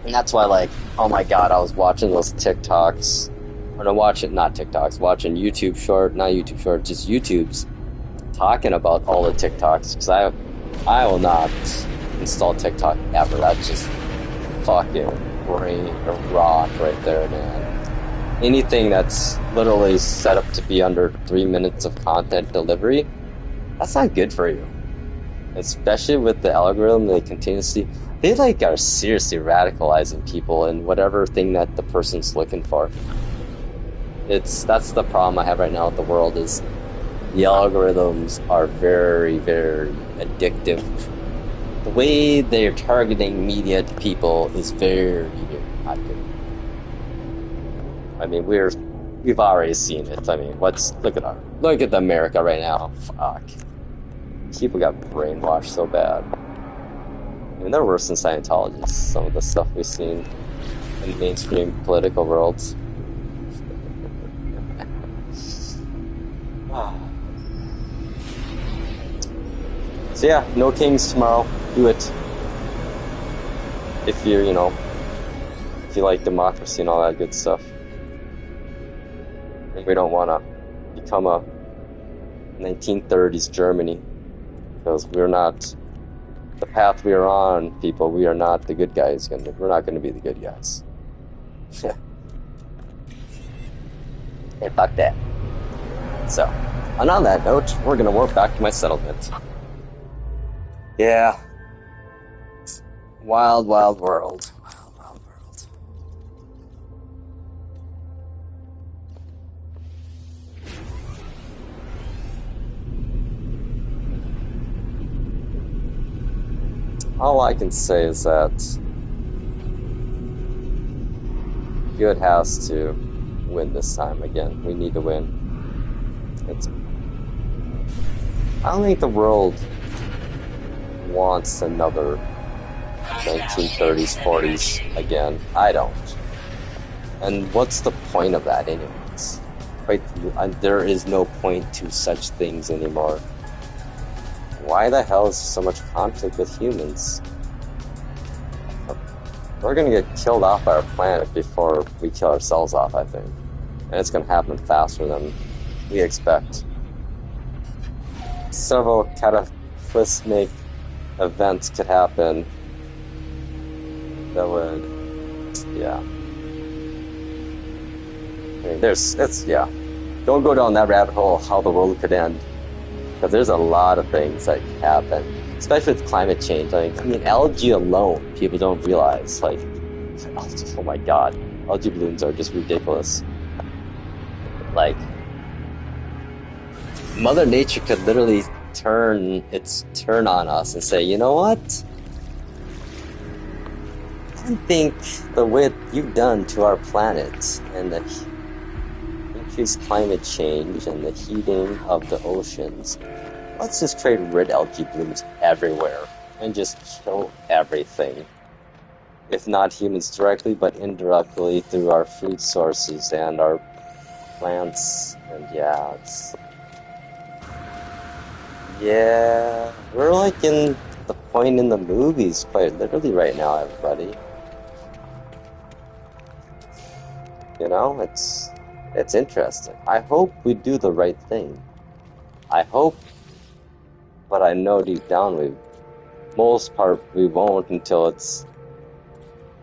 And that's why, like, oh my god, I was watching those TikToks, or no, watching YouTube short, not YouTube short, just YouTube's talking about all the TikToks, because I will not install TikTok ever. That's just fucking brain rot right there, man. Anything that's literally set up to be under 3 minutes of content delivery, that's not good for you. Especially with the algorithm, they like are seriously radicalizing people in whatever thing that the person's looking for. That's the problem I have right now with the world, is the algorithms are very, very addictive. The way they're targeting media to people is very, very not good. I mean, we've already seen it. I mean, look at America right now. Fuck. People got brainwashed so bad. I mean, they're worse than Scientologists, some of the stuff we've seen in mainstream political worlds. So yeah, no kings tomorrow. Do it. If you like democracy and all that good stuff. And we don't want to become a 1930s Germany, because we're not the path we are on, people. We are not the good guys. We're not going to be the good guys. Yeah. Hey, fuck that. So, and on that note, we're going to warp back to my settlement. Yeah. Wild, wild world. Wild, wild world. All I can say is that good has to win this time again. We need to win. I don't think the world wants another Hostile 1930s, ships 40s approaching. again. I don't. And what's the point of that, anyways? Right, there is no point to such things anymore. Why the hell is so much conflict with humans? We're gonna get killed off by our planet before we kill ourselves off, I think. And it's gonna happen faster than we expect. Several cataclysmic events could happen that would, yeah. I mean, yeah. Don't go down that rabbit hole, how the world could end. Because there's a lot of things that could happen, especially with climate change. I mean, algae alone, people don't realize. Like, oh my god, algae blooms are just ridiculous. Like, Mother Nature could literally turn on us and say, you know what? I think the what you've done to our planet and the increased climate change and the heating of the oceans, let's just create red algae blooms everywhere and just kill everything. If not humans directly, but indirectly through our food sources and our plants. And yeah, we're like in the point in the movies quite literally right now, everybody. You know, it's interesting. I hope we do the right thing. I hope, but I know deep down most part we won't until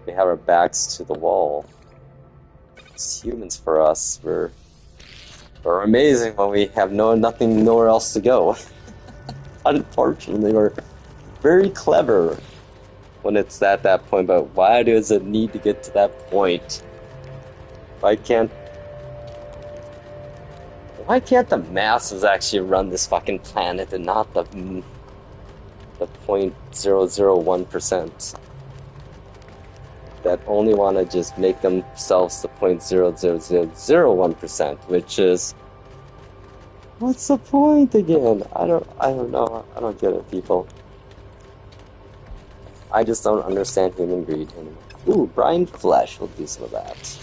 we have our backs to the wall. It's humans for us. We're amazing when we have nothing nowhere else to go. Unfortunately, we're very clever when it's at that point, but why does it need to get to that point? Why can't the masses actually run this fucking planet and not the 0.001% that only want to just make themselves the 0.00001%, which is, what's the point again? I don't know. I don't get it, people. I just don't understand human greed anymore. Ooh, brine flesh will do some of that.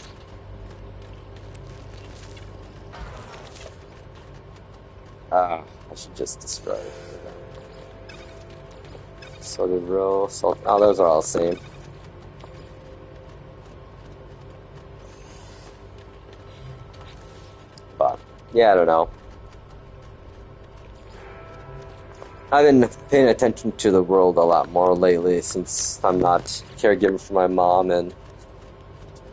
I should just destroy it. Sorted row, salt. Oh, those are all the same. But, yeah, I don't know. I've been paying attention to the world a lot more lately since I'm not caregiver for my mom and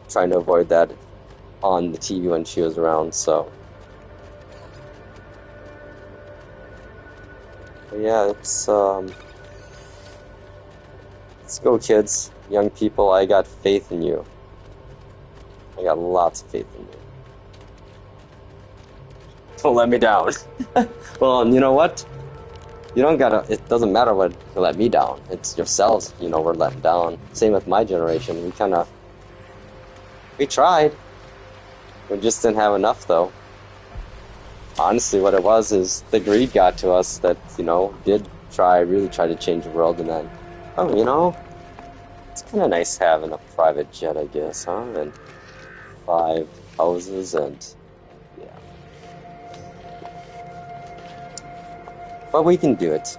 trying to avoid that on the TV when she was around, so. But yeah, let's go, kids, young people. I got faith in you. I got lots of faith in you. Don't let me down. Well, you know what? You don't gotta, it doesn't matter what you let me down. It's yourselves, we're letting down. Same with my generation. We tried. We just didn't have enough, though. Honestly, what it was is the greed got to us that, did really try to change the world, and then, it's kind of nice having a private jet, I guess, huh? And 5 houses and, yeah. But we can do it.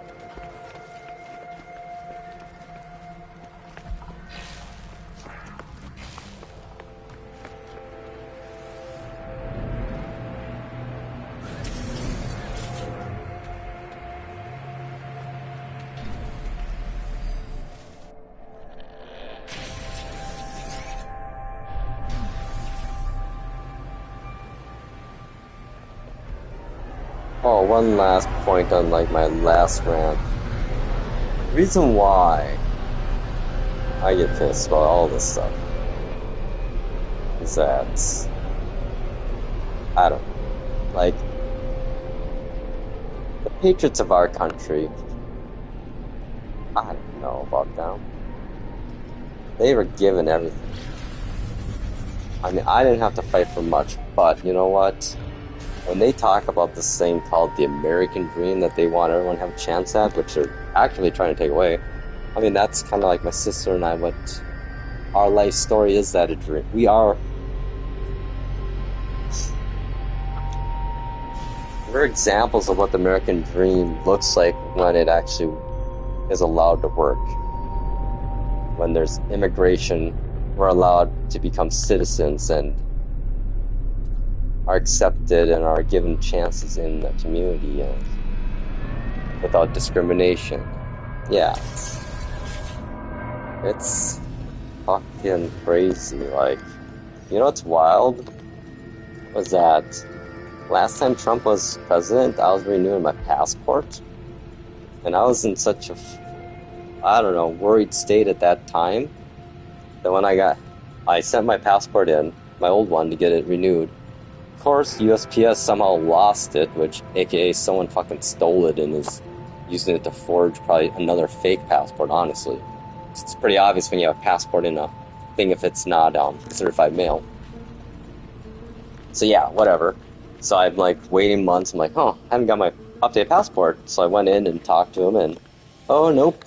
Oh, one last point on my last rant. The reason why I get pissed about all this stuff is that I don't know. The patriots of our country, I don't know about them. They were given everything. I mean, I didn't have to fight for much, but you know what? when they talk about this thing called the American dream that they want everyone to have a chance at, which they're actually trying to take away, I mean, that's kind of like my sister and I, what our life story is, that a dream. We're examples of what the American dream looks like when it actually is allowed to work. When there's immigration, we're allowed to become citizens and are accepted and are given chances in the community and without discrimination. Yeah. It's fucking crazy. Like, you know what's wild? Was that last time Trump was president, I was renewing my passport. And I was in such a, I don't know, worried state at that time that when I sent my passport in, my old one, to get it renewed. Of course, USPS somehow lost it, which, aka someone fucking stole it and is using it to forge probably another fake passport, honestly. It's pretty obvious when you have a passport in a thing if it's not certified mail. So yeah, whatever. So I'm like waiting months. I'm like, I haven't got my updated passport. So I went in and talked to him, and oh, nope.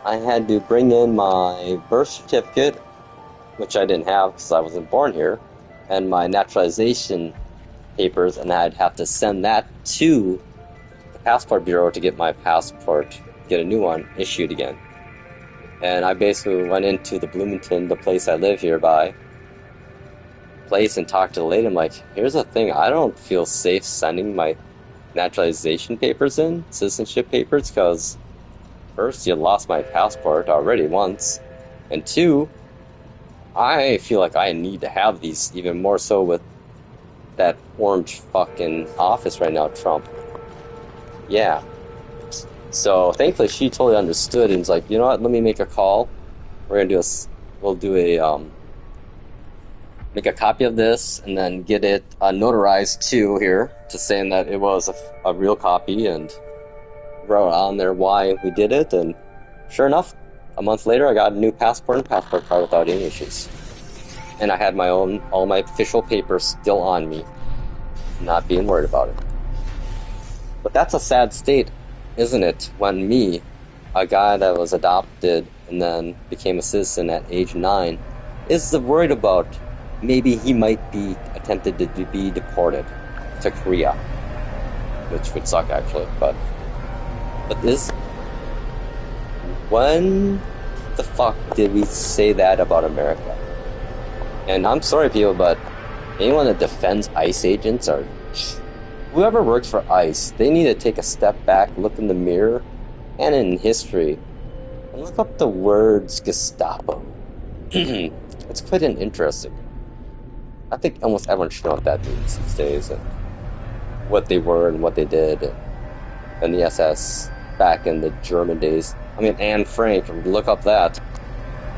I had to bring in my birth certificate, which I didn't have because I wasn't born here, and my naturalization papers, and I'd have to send that to the passport bureau to get my passport, get a new one issued again. And I basically went into the Bloomington, the place I live here by, and talked to the lady. I'm like, here's the thing, I don't feel safe sending my naturalization papers in, citizenship papers, because first, you lost my passport already once, and two, I feel like I need to have these even more so with that orange fucking office right now, Trump. Yeah. So thankfully she totally understood and was like, you know what, let me make a call. We'll make a copy of this and then get it notarized too here, to saying that it was a real copy, and wrote on there why we did it. And sure enough, a month later I got a new passport and passport card without any issues. And I had all my official papers still on me, not being worried about it. But that's a sad state, isn't it? When me, a guy that was adopted and then became a citizen at age 9, is worried about maybe he might be attempted to be deported to Korea, which would suck actually. But when the fuck did we say that about America? And I'm sorry, people, but anyone that defends ICE agents, or whoever works for ICE, they need to take a step back, look in the mirror, and in history, and look up the words Gestapo. It's quite interesting. I think almost everyone should know what that means these days, and what they were and what they did, and the SS back in the German days. I mean, Anne Frank, look up that.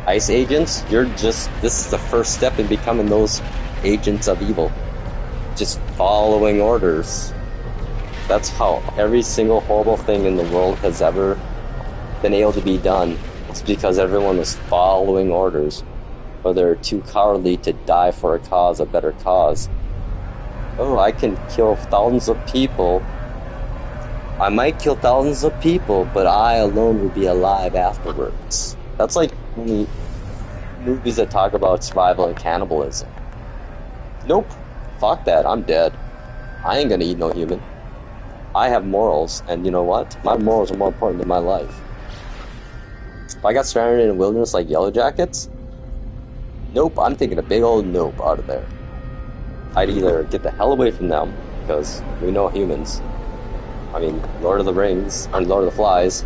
ICE agents, this is the first step in becoming those agents of evil. Just following orders. That's how every single horrible thing in the world has ever been able to be done. It's because everyone was following orders. Or they're too cowardly to die for a better cause. Oh, I can kill thousands of people. I might kill thousands of people, but I alone will be alive afterwards. That's like movies that talk about survival and cannibalism. Nope. Fuck that. I'm dead. I ain't gonna eat no human. I have morals, and you know what? My morals are more important than my life. If I got stranded in a wilderness like Yellow Jackets, nope, I'm taking a big old nope out of there. I'd either get the hell away from them, because we know humans. I mean, Lord of the Rings, or Lord of the Flies,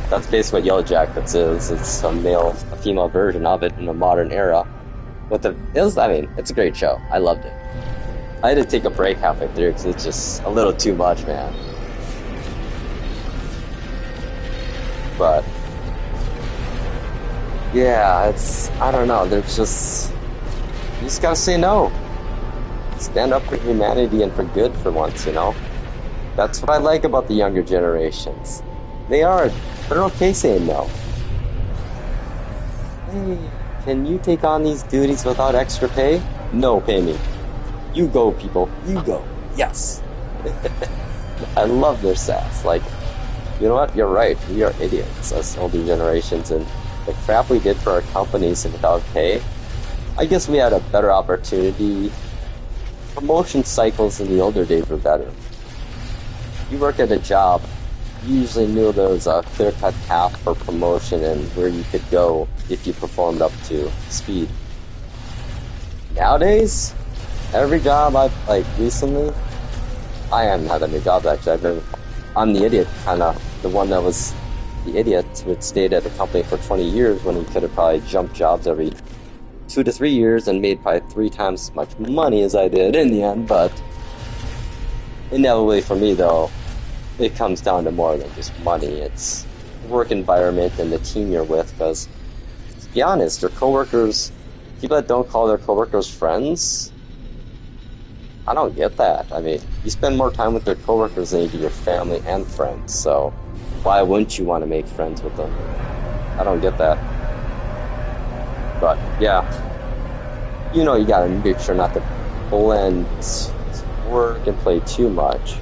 that's basically what Yellow Jackets is. It's a female version of it in a modern era. It's a great show. I loved it. I had to take a break halfway through because it's just a little too much, man. But yeah, I don't know, you just gotta say no. Stand up for humanity and for good for once, you know? That's what I like about the younger generations. They're okay saying no. Hey, can you take on these duties without extra pay? No, pay me. You go, people. You go. Yes. I love their sass. Like, you know what? You're right. We are idiots as older generations, and the crap we did for our companies and without pay. I guess we had a better opportunity. Promotion cycles in the older days were better. You work at a job, you usually knew there was a clear-cut path for promotion and where you could go if you performed up to speed. Nowadays, every job I've, like, recently, I haven't had any jobs actually. I'm the idiot, kind of, the one that was the idiot who stayed at the company for 20 years when he could have probably jumped jobs every 2 to 3 years and made probably 3 times as much money as I did in the end, but inevitably for me though, it comes down to more than just money. It's work environment and the team you're with, because to be honest, your coworkers, people that don't call their coworkers friends, I don't get that. I mean, you spend more time with your coworkers than you do your family and friends, so why wouldn't you want to make friends with them? I don't get that. But yeah, you know, you gotta make sure not to blend work and play too much.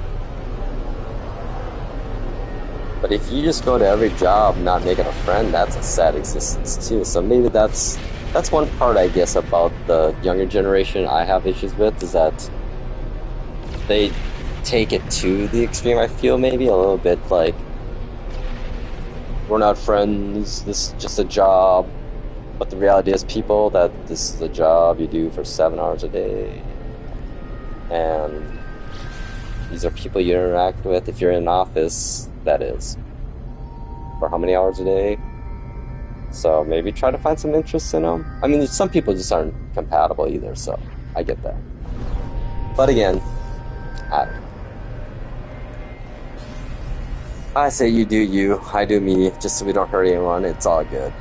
But if you just go to every job not making a friend, that's a sad existence too. So maybe that's one part, I guess, about the younger generation I have issues with, is that they take it to the extreme. I feel maybe a little bit like, we're not friends, this is just a job. But the reality is, people, that this is a job you do for 7 hours a day. And these are people you interact with. If you're in an office, that is. For how many hours a day? So maybe try to find some interest in them. I mean, some people just aren't compatible either, so I get that. But again, I say you do you, I do me, just so we don't hurt anyone. It's all good.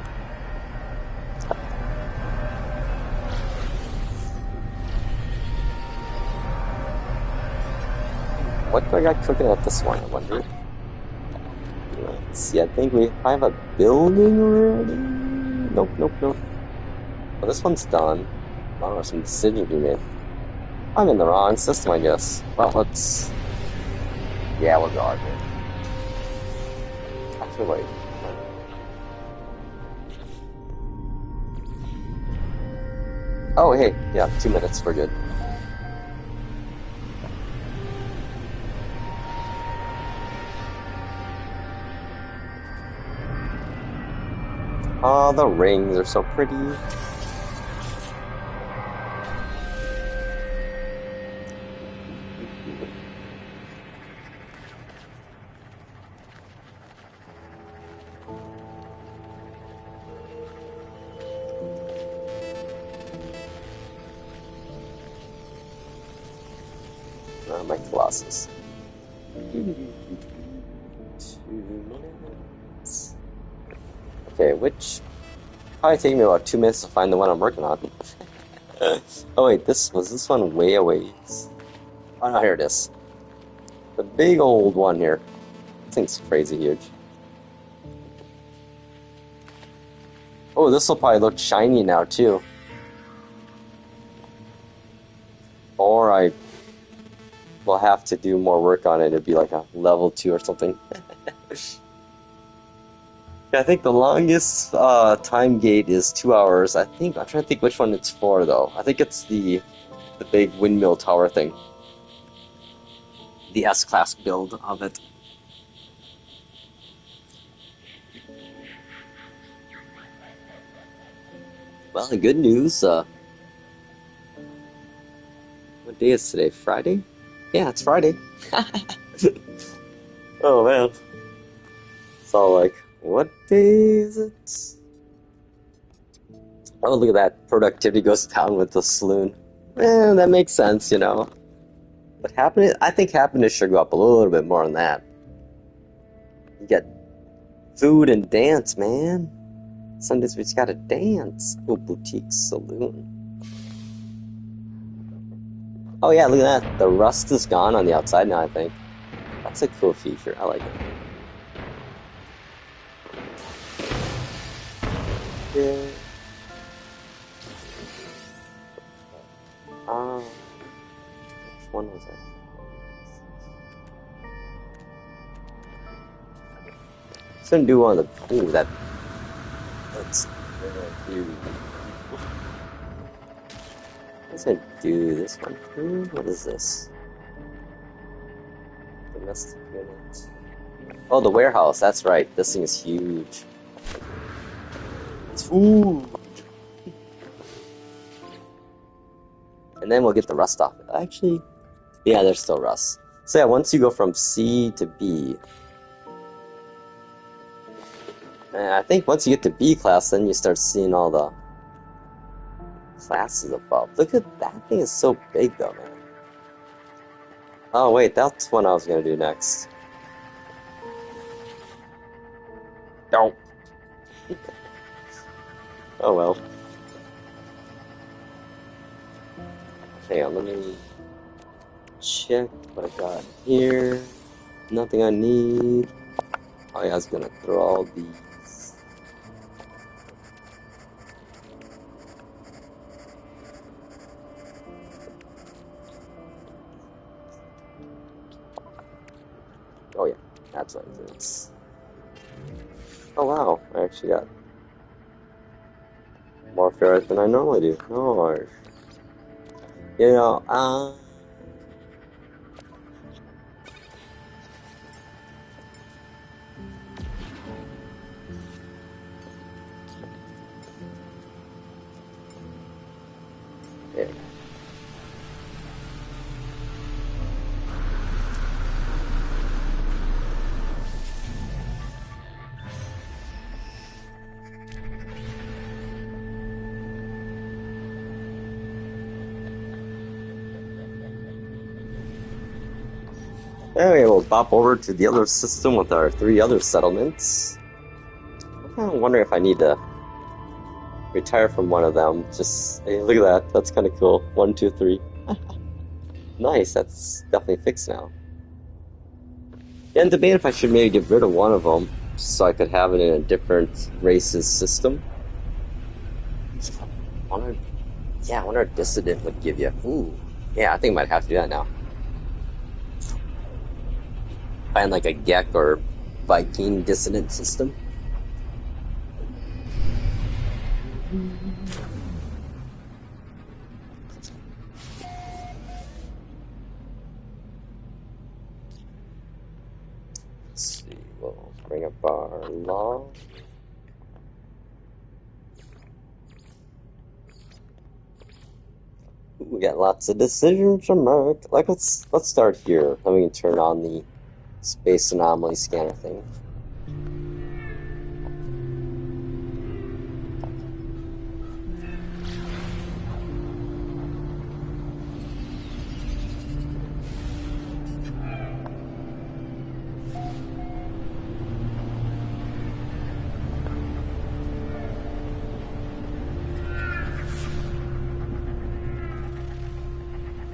What do I got cooking at this one, I wonder? Let's see, I think we have a building already? Nope. Well, this one's done. I don't know, some decisions we made. I'm in the wrong system, I guess. Well, let's... Yeah, we'll go here. Actually, wait. Oh, hey, yeah, 2 minutes, we're good. Oh, the rings are so pretty. My Colossus. 2 minutes. Okay, which probably take me about 2 minutes to find the one I'm working on. Oh wait, was this one way away? Oh no, here it is. The big old one here. This thing's crazy huge. Oh, this will probably look shiny now too. Or I will have to do more work on it. It'd be like a level 2 or something. I think the longest time gate is 2 hours. I'm trying to think which one it's for though. I think it's the big windmill tower thing. The S-Class build of it. Well, the good news, what day is today? Friday? Yeah, it's Friday. Oh man. So like, what day is it? Oh, look at that. Productivity goes down with the saloon. That makes sense, you know. But I think happiness should go up a little bit more than that. You get food and dance, man. Sundays we just gotta dance. Oh, boutique saloon. Oh yeah, look at that. The rust is gone on the outside now, I think. That's a cool feature. I like it. Yeah. one was I? Just gonna do one of the. Ooh, that's huge. Let's gonna do this one. What is this? Domestic unit. Oh, the warehouse. That's right. This thing is huge. It's huge. And then we'll get the rust off it. Actually, yeah, there's still rust. So yeah, once you go from C to B, and I think once you get to B class, then you start seeing all the classes above. Look at that thing, is so big though, man. Oh wait, that's what I was gonna do next. Don't. Oh well. Hang on, let me check what I got here. Nothing I need. Oh yeah, I was gonna throw all these. Oh yeah, that's what it is. Oh wow, I actually got more ferrets than I normally do. Gosh. You know, there. Anyway, we'll pop over to the other system with our 3 other settlements. I'm wondering if I need to retire from one of them. Just, hey, look at that. That's kind of cool. 1, 2, 3. Nice, that's definitely fixed now. Yeah, and debate if I should maybe get rid of one of them so I could have it in a different races system. I wonder what Dissident would give you. Ooh, yeah, I think I might have to do that now. Find like a Gek or Viking Dissident system. Let's see, we'll bring up our law. We got lots of decisions to make. Like, let's start here. Then we can turn on the space anomaly scanner thing.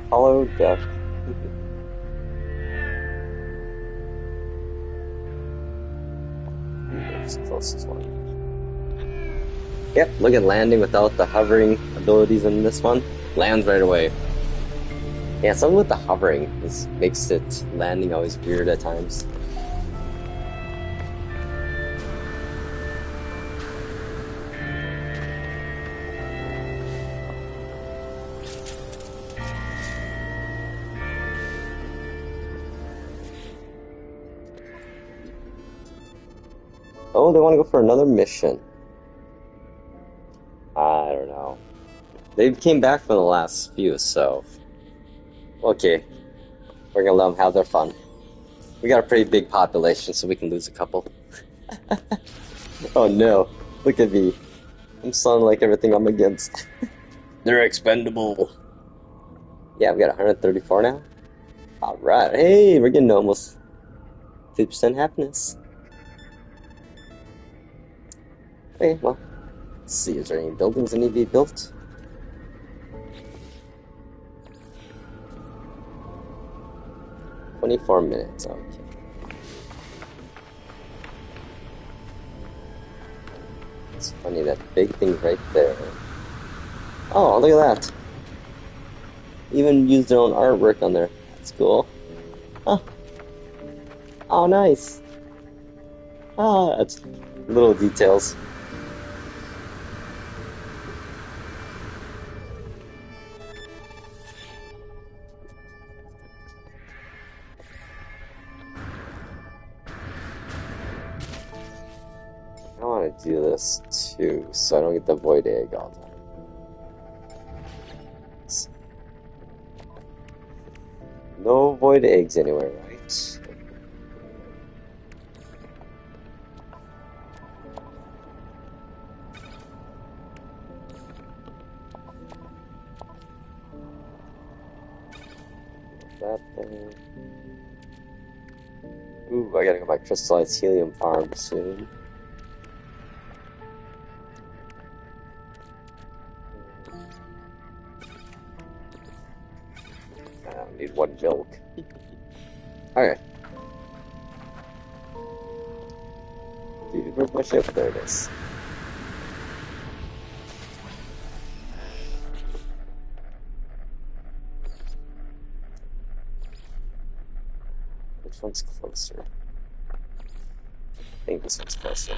Hollow death. There's the closest one. Yep, look at landing without the hovering abilities in this one. Lands right away. Yeah, something with the hovering makes it landing always weird at times. Oh, they want to go for another mission. I don't know. They came back from the last few, so... Okay. We're gonna let them have their fun. We got a pretty big population, so we can lose a couple. Oh no. Look at me. I'm sounding like everything I'm against. They're expendable. Yeah, we got 134 now. Alright. Hey, we're getting almost 50% happiness. Okay, well, let's see, is there any buildings that need to be built? "24 minutes, okay. It's funny, that big thing right there. Oh, look at that. Even used their own artwork on there. It's cool. Huh. Oh, nice. Ah, that's little details. I want to do this too, so I don't get the void egg all the time. No void eggs anywhere, right? That thing. Ooh, I gotta go my crystallized helium farm soon. I don't need one milk. Okay. Dude, where's my ship? There it is. Which one's closer? I think this one's closer.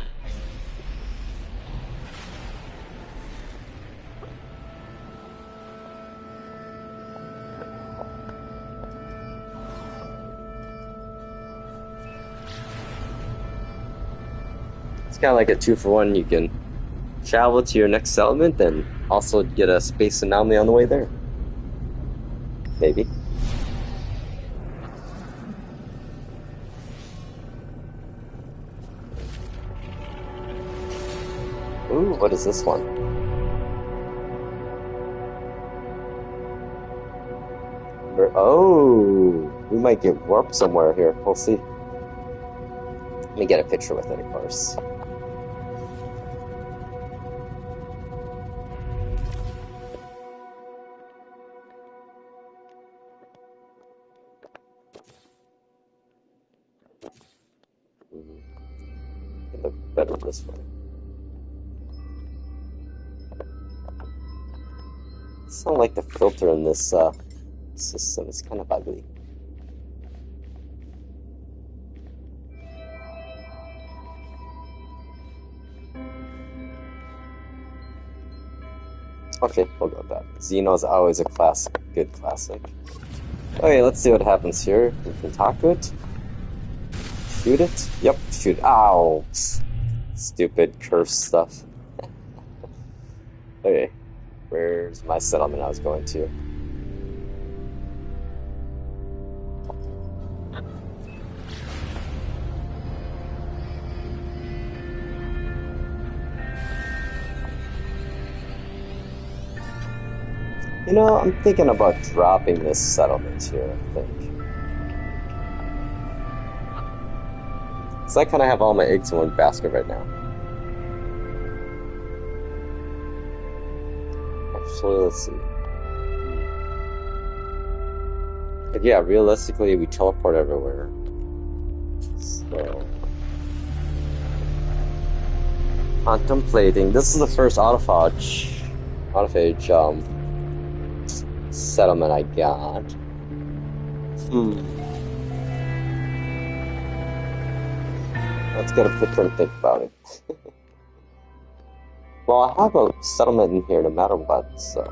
It's kind of like a 2-for-1. You can travel to your next settlement and also get a space anomaly on the way there. Maybe. Ooh, what is this one? Oh, we might get warped somewhere here. We'll see. Let me get a picture with it, of course. It looks better this way. I don't like the filter in this system. It's kind of ugly. Okay, we'll go with that. Xeno's always a classic, good classic. Okay, let's see what happens here. We can talk to it. Shoot it? Yep, shoot. Ow! Stupid curse stuff. Okay, where's my settlement I was going to? You know, I'm thinking about dropping this settlement here, I think. So I kind of have all my eggs in one basket right now. Actually, let's see. But yeah, realistically, we teleport everywhere. So... contemplating. This is the first autophage settlement I got. Let's get a picture and think about it. Well, I have a settlement in here no matter what, so...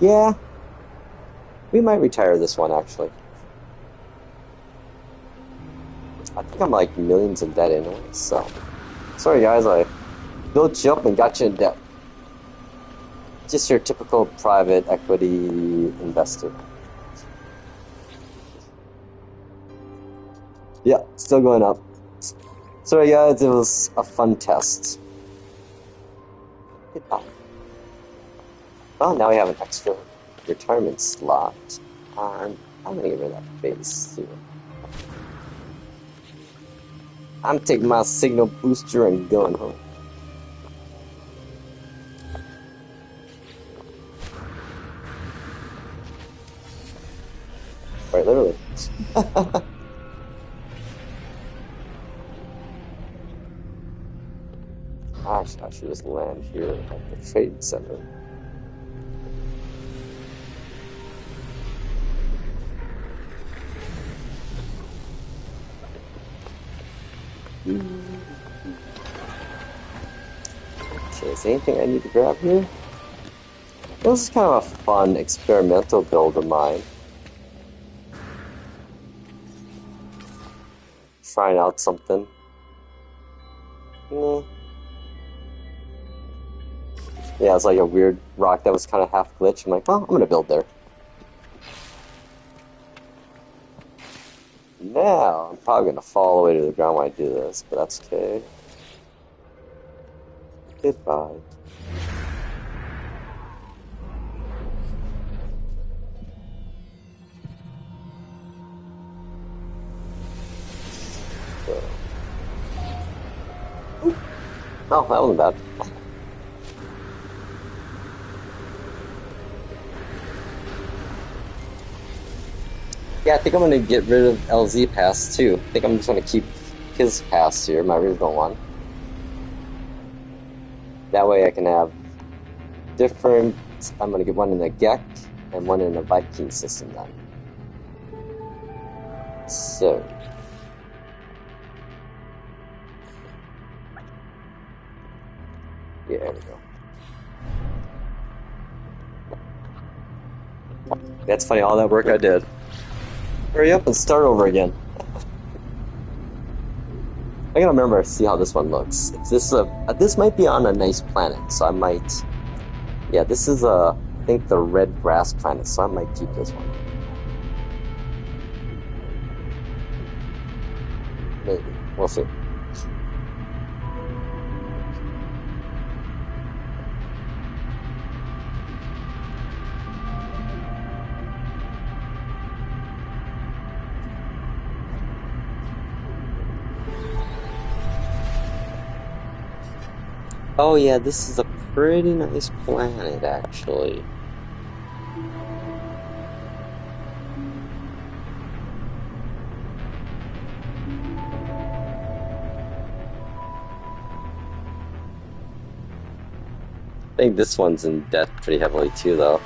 yeah. We might retire this one, actually. I think I'm like millions in debt anyway, so... sorry guys, I built you up and got you in debt. Just your typical private equity investor. Yeah, still going up. Sorry guys, it was a fun test. Goodbye. Well, now we have an extra retirement slot. I'm gonna get rid of that base too. I'm taking my signal booster and going home. Quite literally. gosh, I should just land here at the trade center. Okay, is there anything I need to grab here? This is kind of a fun experimental build of mine. Trying out something. Yeah, it's like a weird rock that was kind of half glitched. I'm like, well, I'm gonna build there. Now, I'm probably gonna fall all the way to the ground when I do this, but that's okay. Goodbye. So. Oh, that wasn't bad. Yeah, I think I'm gonna get rid of LZ pass too. I think I'm just gonna keep his pass here, my original one. That way I can have different. I'm gonna get one in the Gek and one in the Viking system then. So. Yeah, there we go. That's funny, all that work I did. Hurry up and start over again. I gotta remember to see how this one looks. If this might be on a nice planet, so I might. Yeah, this is I think the red grass planet, so I might keep this one. Maybe. We'll see. Oh yeah, this is a pretty nice planet, actually. I think this one's in debt pretty heavily too, though.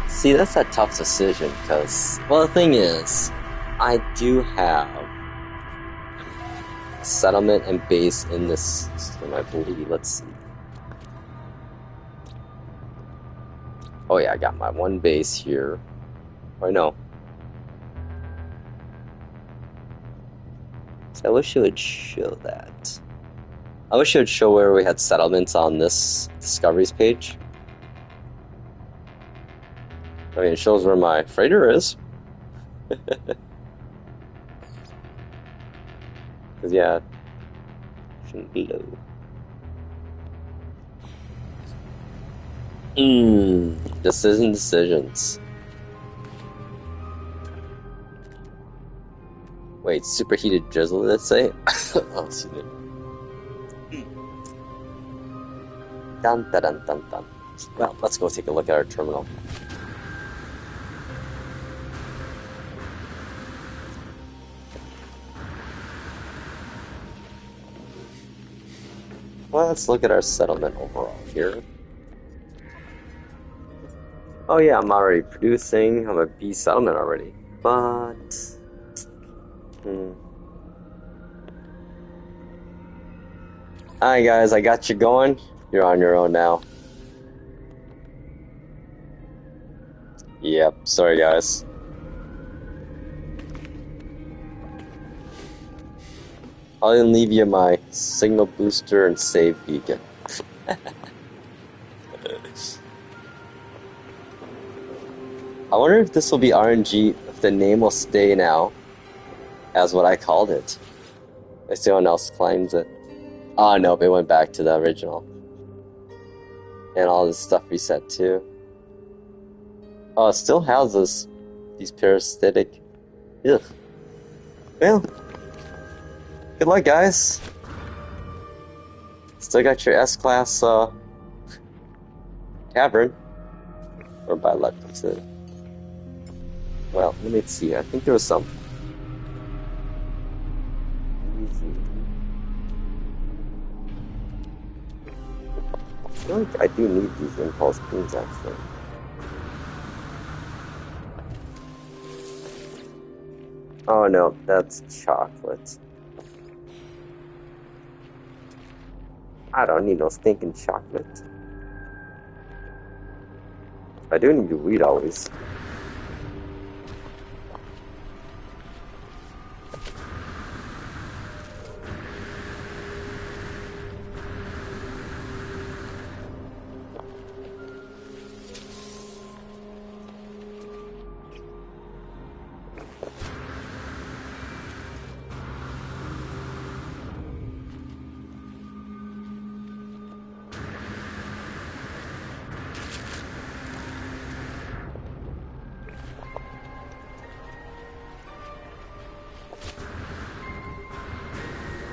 See, that's a tough decision, because, well, the thing is, I do have settlement and base in this system, I believe. Let's see. Oh yeah, I got my one base here. Or no. I wish it would show that. I wish it would show where we had settlements on this discoveries page. I mean, it shows where my freighter is. Because, yeah, shouldn't be low. Decisions. Wait, superheated drizzle, let's say? Oh, excuse me. Dun dun dun dun dun. Well, let's go take a look at our terminal. Well, let's look at our settlement overall here. Oh yeah, I'm already producing. I'm a B settlement already. But... Alright guys, I got you going. You're on your own now. Yep, sorry guys. I'll leave you my signal booster and save beacon. I wonder if this will be RNG, if the name will stay now as what I called it. If someone else claims it. Oh no, it went back to the original. And all this stuff reset too. Oh, it still has these parasitic. Ugh. Well, good luck, guys. Still got your S-Class tavern. Or by luck, that's it. Well, let me see. I think there was some. feel like I do need these impulse beans actually. Oh no, that's chocolate. I don't need no stinking chocolate. I do need weed always.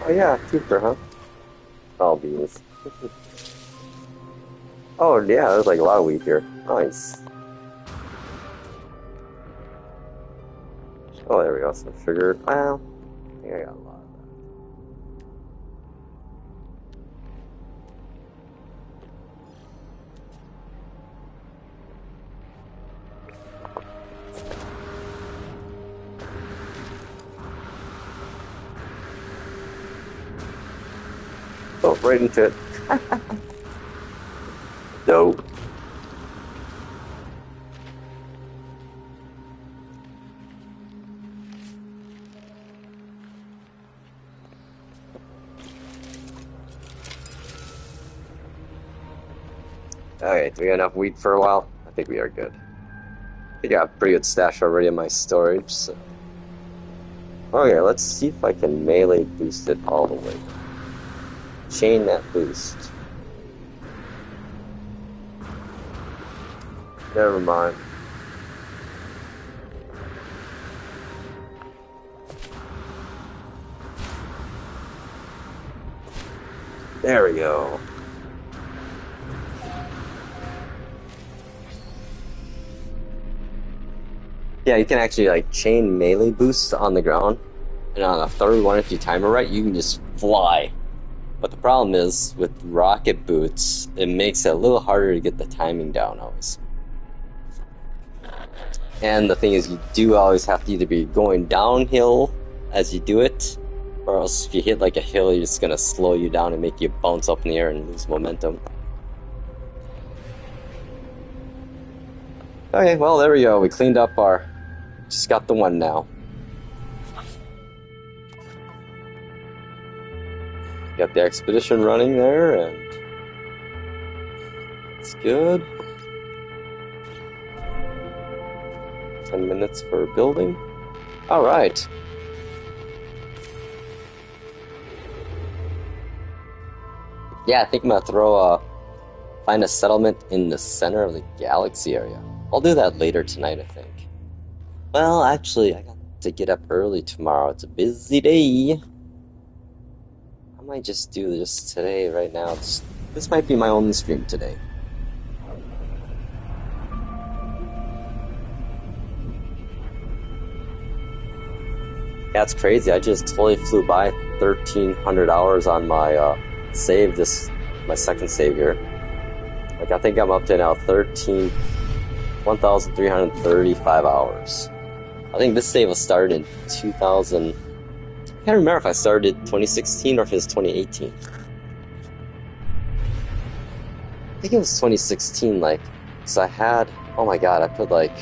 Oh yeah, Cooper, huh? All beans. Oh yeah, there's like a lot of wheat here. Nice. Oh, there we go. Some sugar. Well, I think I got a lot of that. Oh, right into it. No. Okay, do we got enough wheat for a while? I think we are good. I think I got a pretty good stash already in my storage, so... Okay, let's see if I can melee boost it all the way. Chain that boost. Never mind. There we go. Yeah, you can actually like chain melee boosts on the ground, and on a third one, if you time it right, you can just fly. But the problem is with rocket boots, it makes it a little harder to get the timing down always. And the thing is, you do always have to either be going downhill as you do it, or else if you hit like a hill, you're just gonna slow you down and make you bounce up in the air and lose momentum. Okay, well there we go. We cleaned up our... Just got the one now. Got the expedition running there, and it's good. 10 minutes per building. Alright. Yeah, I think I'm gonna find a settlement in the center of the galaxy area. I'll do that later tonight, I think. Well, actually, I got to get up early tomorrow. It's a busy day. I might just do this today, right now. This might be my only stream today. That's crazy. I just totally flew by 1,300 hours on my save. My second save here. Like, I think I'm up to now 1,335 hours. I think this save was started in 2000. I can't remember if I started 2016 or if it was 2018. I think it was 2016, like, so I had, oh my god, I put like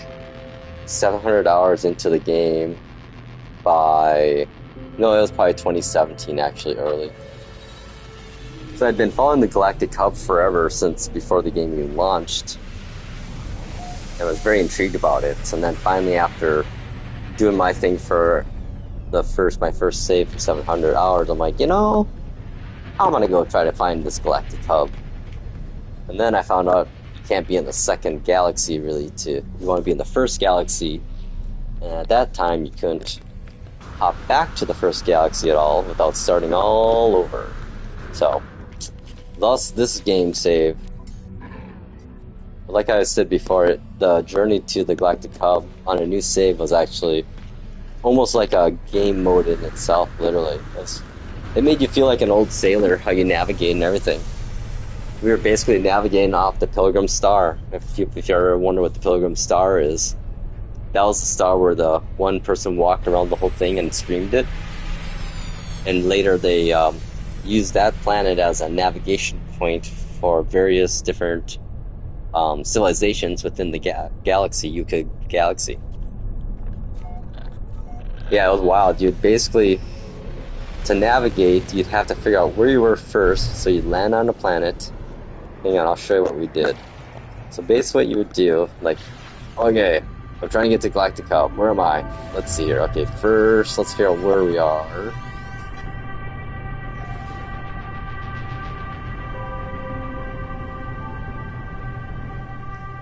700 hours into the game no, it was probably 2017 actually, early. So I'd been following the Galactic Hub forever since before the game even launched. I was very intrigued about it, and then finally after doing my thing for my first save for 700 hours, I'm like, you know, I'm gonna go try to find this Galactic Hub. And then I found out you can't be in the second galaxy really, you want to be in the first galaxy, and at that time you couldn't hop back to the first galaxy at all without starting all over. So, thus this game save. Like I said before, the journey to the Galactic Hub on a new save was actually almost like a game mode in itself, literally. It made you feel like an old sailor, how you navigate and everything. we were basically navigating off the Pilgrim Star. If you ever wonder what the Pilgrim Star is, that was the star where the one person walked around the whole thing and streamed it. And later they used that planet as a navigation point for various different civilizations within the galaxy, Yucca Galaxy. Yeah, it was wild. You'd basically, to navigate, you'd have to figure out where you were first, so you'd land on a planet. Hang on, I'll show you what we did. So basically what you would do, like, okay, I'm trying to get to Galactic Hub. Where am I? Let's see here. Okay, first, let's figure out where we are.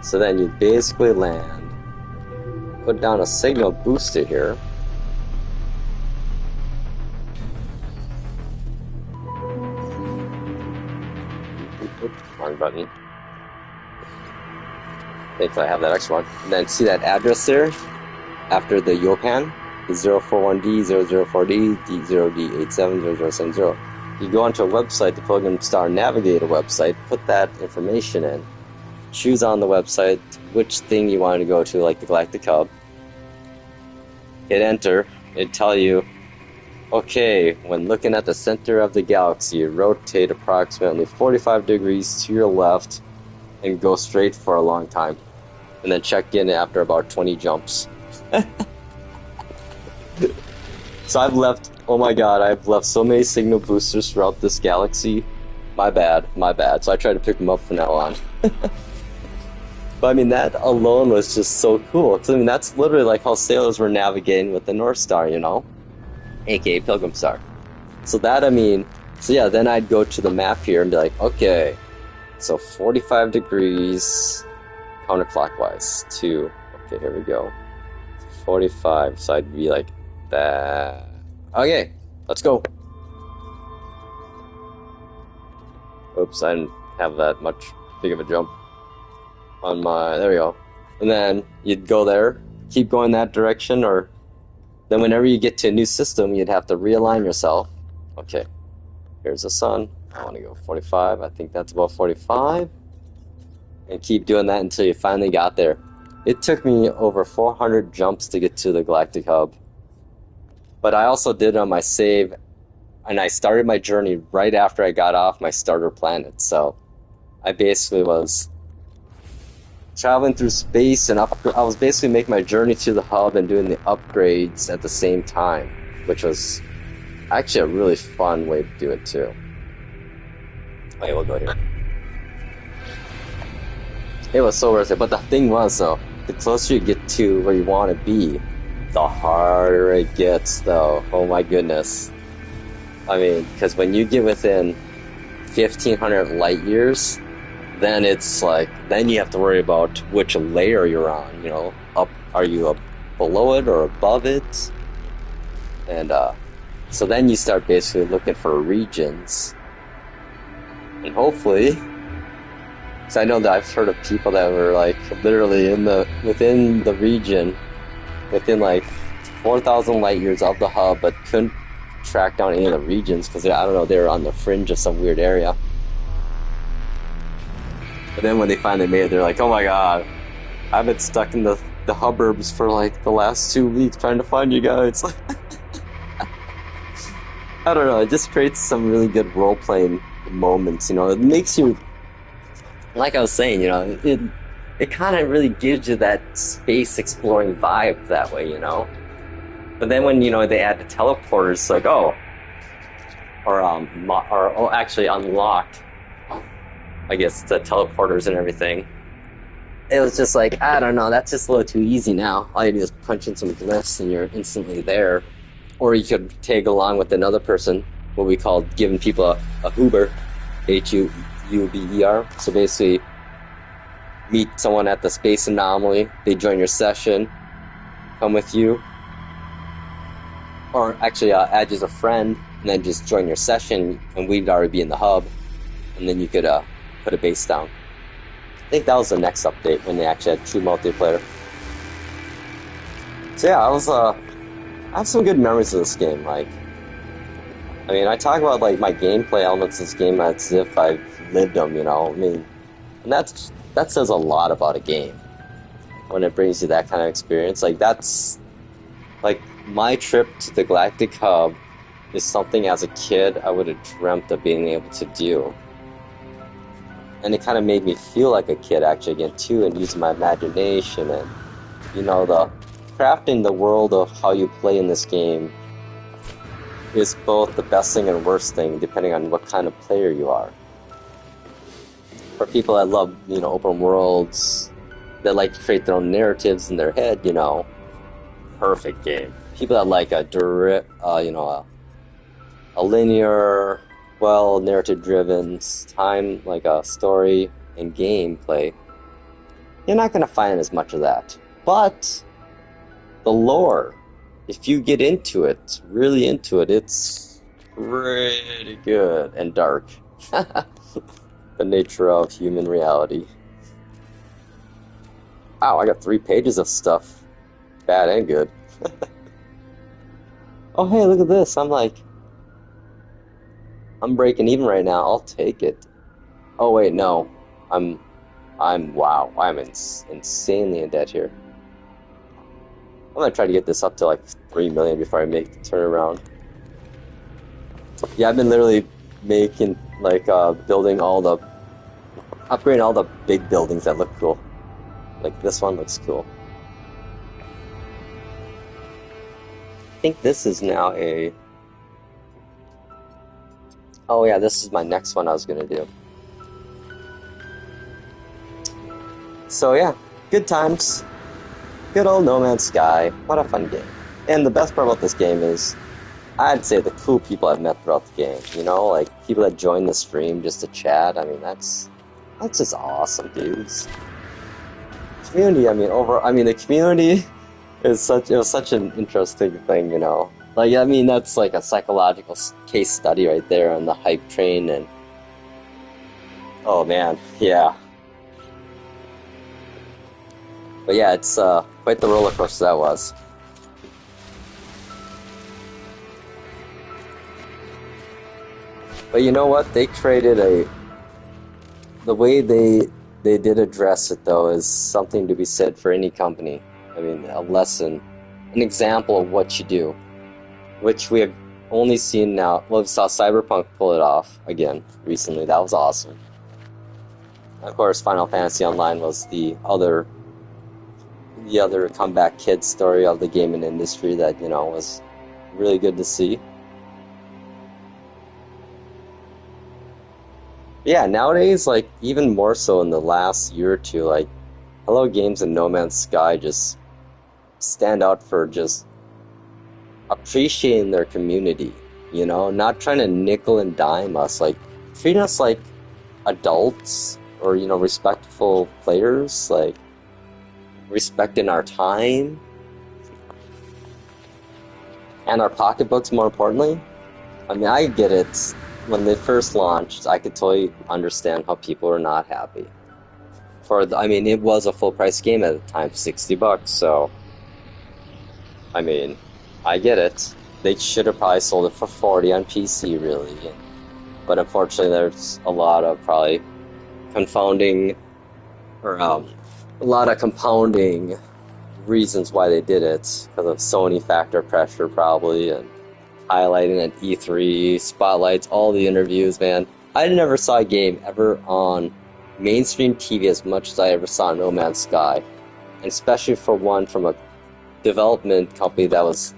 So then you basically land, put down a signal booster here. Oops, wrong button. Thankfully I have that extra one. And then see that address there? After the Yopan? The 041D, 004D, D0D870070. You go onto a website, the Pilgrim Star Navigator website, put that information in. Choose on the website which thing you want to go to, like the Galactic Hub. Hit enter. It'd tell you, okay, when looking at the center of the galaxy, rotate approximately 45 degrees to your left and go straight for a long time. And then check in after about 20 jumps. So I've left, oh my god, I've left so many signal boosters throughout this galaxy. My bad. So I try to pick them up from now on. But I mean, that alone was just so cool. Because I mean, that's literally like how sailors were navigating with the North Star, you know? AKA Pilgrim Star. So that, I mean, so yeah, then I'd go to the map here and be like, okay, so 45 degrees counterclockwise to, okay, here we go. 45, so I'd be like that. Okay, let's go. Oops, I didn't have that much big of a jump on my, there we go. And then you'd go there, keep going that direction, or then whenever you get to a new system, you'd have to realign yourself. Okay, here's the sun. I want to go 45. I think that's about 45. And keep doing that until you finally got there. It took me over 400 jumps to get to the Galactic Hub. But I also did it on my save, and I started my journey right after I got off my starter planet. So I basically was traveling through space, and I was basically making my journey to the hub and doing the upgrades at the same time, which was actually a really fun way to do it too. Okay, we'll go here. It was so worth it, but the thing was though, the closer you get to where you want to be, the harder it gets though. Oh my goodness. I mean, because when you get within 1,500 light years, then it's like, then you have to worry about which layer you're on, you know, are you up below it or above it? And so then you start basically looking for regions. And hopefully, because I know that I've heard of people that were like literally within the region, within like 4,000 light years of the hub, but couldn't track down any of the regions because, I don't know, they were on the fringe of some weird area. But then when they finally made it, they're like, oh my god, I've been stuck in the hubbubs for like the last 2 weeks trying to find you guys. I don't know, it just creates some really good role-playing moments, you know. It makes you, like I was saying, you know, it kind of really gives you that space exploring vibe that way, you know. But then when, you know, they add the teleporters, it's like, oh, or actually unlocked, I guess, the teleporters and everything. It was just like, I don't know, that's just a little too easy now. All you do is punch in some glyphs and you're instantly there. Or you could tag along with another person, what we call giving people a Huber, Huber. So basically, meet someone at the space anomaly, they join your session, come with you. Or actually add you as a friend, and then just join your session, and we'd already be in the hub, and then you could put a base down. I think that was the next update when they actually had true multiplayer. So yeah, I have some good memories of this game. Like, I mean, I talk about like my gameplay elements in this game as if I've lived them, you know. I mean, and that says a lot about a game when it brings you that kind of experience. Like that's like my trip to the Galactic Hub is something as a kid I would have dreamt of being able to do. And it kind of made me feel like a kid actually again too, and using my imagination and the crafting the world of how you play in this game is both the best thing and worst thing depending on what kind of player you are. For people that love open worlds, that like to create their own narratives in their head, perfect game. People that like a linear, well narrative-driven time, like a story and gameplay, you're not going to find as much of that. But the lore, if you get into it, really into it, it's pretty good and dark. The nature of human reality. Wow, I got 3 pages of stuff. Bad and good. Oh, hey, look at this. I'm breaking even right now. I'll take it. Oh, wait, no. Wow, I'm insanely in debt here. I'm gonna try to get this up to like 3 million before I make the turnaround. Yeah, I've been literally making, upgrading all the big buildings that look cool. Like this one looks cool. I think this is now a... Oh yeah, this is my next one I was gonna do. So yeah, good times. Good old No Man's Sky. What a fun game. And the best part about this game is, I'd say the cool people I've met throughout the game. Like people that join the stream just to chat. I mean, that's just awesome, dudes. Community, the community is it was such an interesting thing, Like, I mean, that's like a psychological case study right there on the hype train, and oh man, yeah. But yeah, it's quite the roller coaster that was. But you know what? They created the way they did address it, though, is something to be said for any company. I mean, a lesson, an example of what you do, which we have only seen now. Well, we saw Cyberpunk pull it off again recently. That was awesome. Of course, Final Fantasy Online was the other comeback kid story of the gaming industry that, was really good to see. Yeah, nowadays, like, even more so in the last year or two, like, Hello Games and No Man's Sky just stand out for just appreciating their community, not trying to nickel and dime us, like, treating us like adults or, respectful players, like, respecting our time and our pocketbooks, more importantly. I mean, I get it. When they first launched, I could totally understand how people were not happy. It was a full price game at the time, $60, so I mean, I get it. They should have probably sold it for 40 on PC, really. But unfortunately, there's a lot of probably confounding, or a lot of compounding reasons why they did it, because of Sony factor pressure, probably, and highlighting at E3, spotlights, all the interviews, man. I never saw a game ever on mainstream TV as much as I ever saw No Man's Sky. And especially for one from a development company that was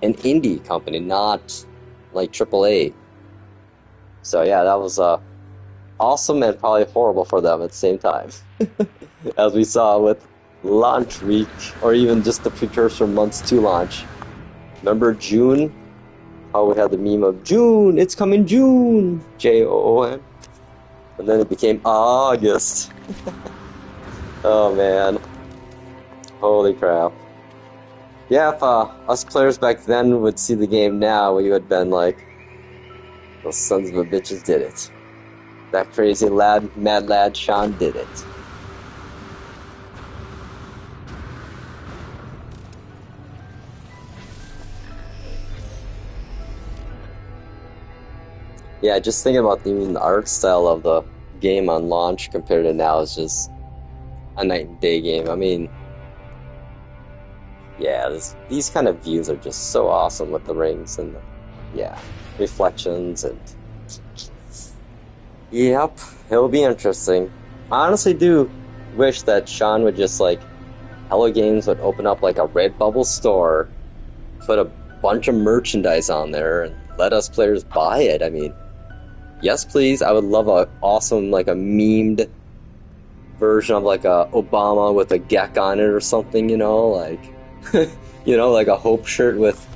an indie company, not like AAA. So yeah, that was awesome and probably horrible for them at the same time. As we saw with launch week, or even just the precursor months to launch. Remember June? How we had the meme of June, it's coming June, J-O-O-N. And then it became August. Oh man. Holy crap. Yeah, if us players back then would see the game now, we would have been like, those sons of a bitches did it. That crazy mad lad Sean did it. Yeah, just thinking about the art style of the game on launch compared to now is just a night and day game. I mean, yeah, these kind of views are just so awesome with the rings and the, yeah, reflections and yep, it'll be interesting. I honestly do wish that Sean would just like Hello Games would open up like a Redbubble store, put a bunch of merchandise on there, and let us players buy it. I mean, yes, please. I would love a awesome like a memed version of like a Obama with a Gek on it or something. You know, like you know, like a Hope shirt with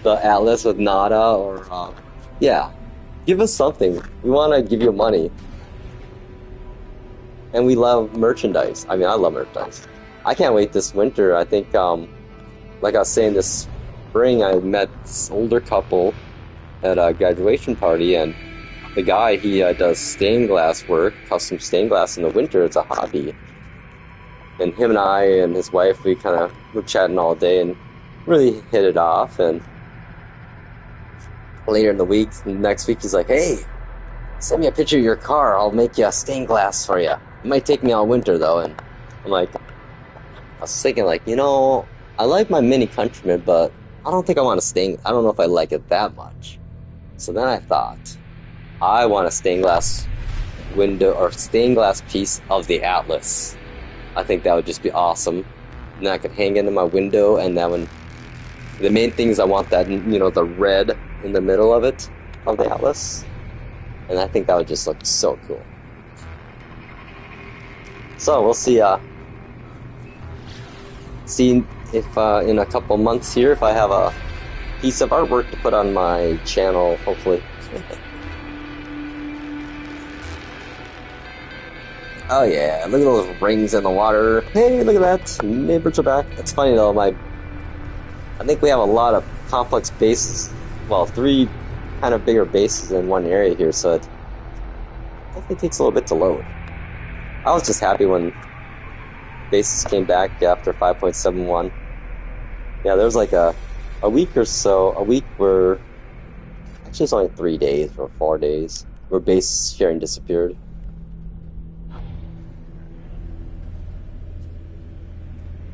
the Atlas with Nada or yeah. Give us something. We want to give you money. And we love merchandise. I mean, I love merchandise. I can't wait this winter. I think, like I was saying, this spring I met this older couple at a graduation party, and the guy, he does stained glass work, custom stained glass in the winter. It's a hobby. And him and I and his wife, we kind of were chatting all day and really hit it off. And later in the week, next week, he's like, hey, send me a picture of your car. I'll make you a stained glass for you. It might take me all winter, though. And I'm like, I was thinking, like, you know, I like my Mini Countryman, but I don't think I want I don't know if I like it that much. So then I thought, I want a stained glass window or stained glass piece of the Atlas. I think that would just be awesome. And I could hang it in my window, and that one, the main thing is I want that, you know, the red in the middle of it, of the Atlas. And I think that would just look so cool. So we'll see if in a couple months here if I have a piece of artwork to put on my channel, hopefully. Oh yeah, look at those rings in the water. Hey, look at that. Neighbors are back. It's funny though, I think we have a lot of complex bases. Well, 3 kind of bigger bases in one area here, so it definitely takes a little bit to load. I was just happy when bases came back after 5.71. Yeah, there was like a week or so, a week where, actually it's only 3 days or 4 days, where base sharing disappeared.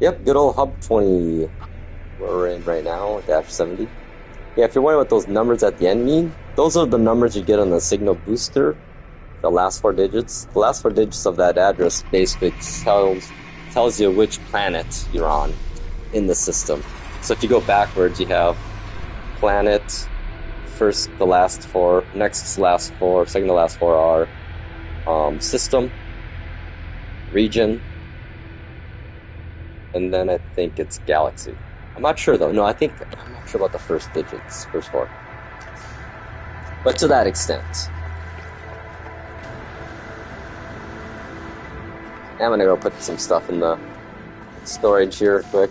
Yep, good old Hub 20 we're in right now, dash 70. Yeah, if you're wondering what those numbers at the end mean, those are the numbers you get on the signal booster. The last 4 digits. The last 4 digits of that address basically tells you which planet you're on in the system. So if you go backwards, you have planet, first the last 4, next last 4, second to last 4 are system, region, and then I think it's galaxy. I'm not sure though. No, I'm not sure about the first digits, first 4. But to that extent. I'm gonna go put some stuff in the storage here quick.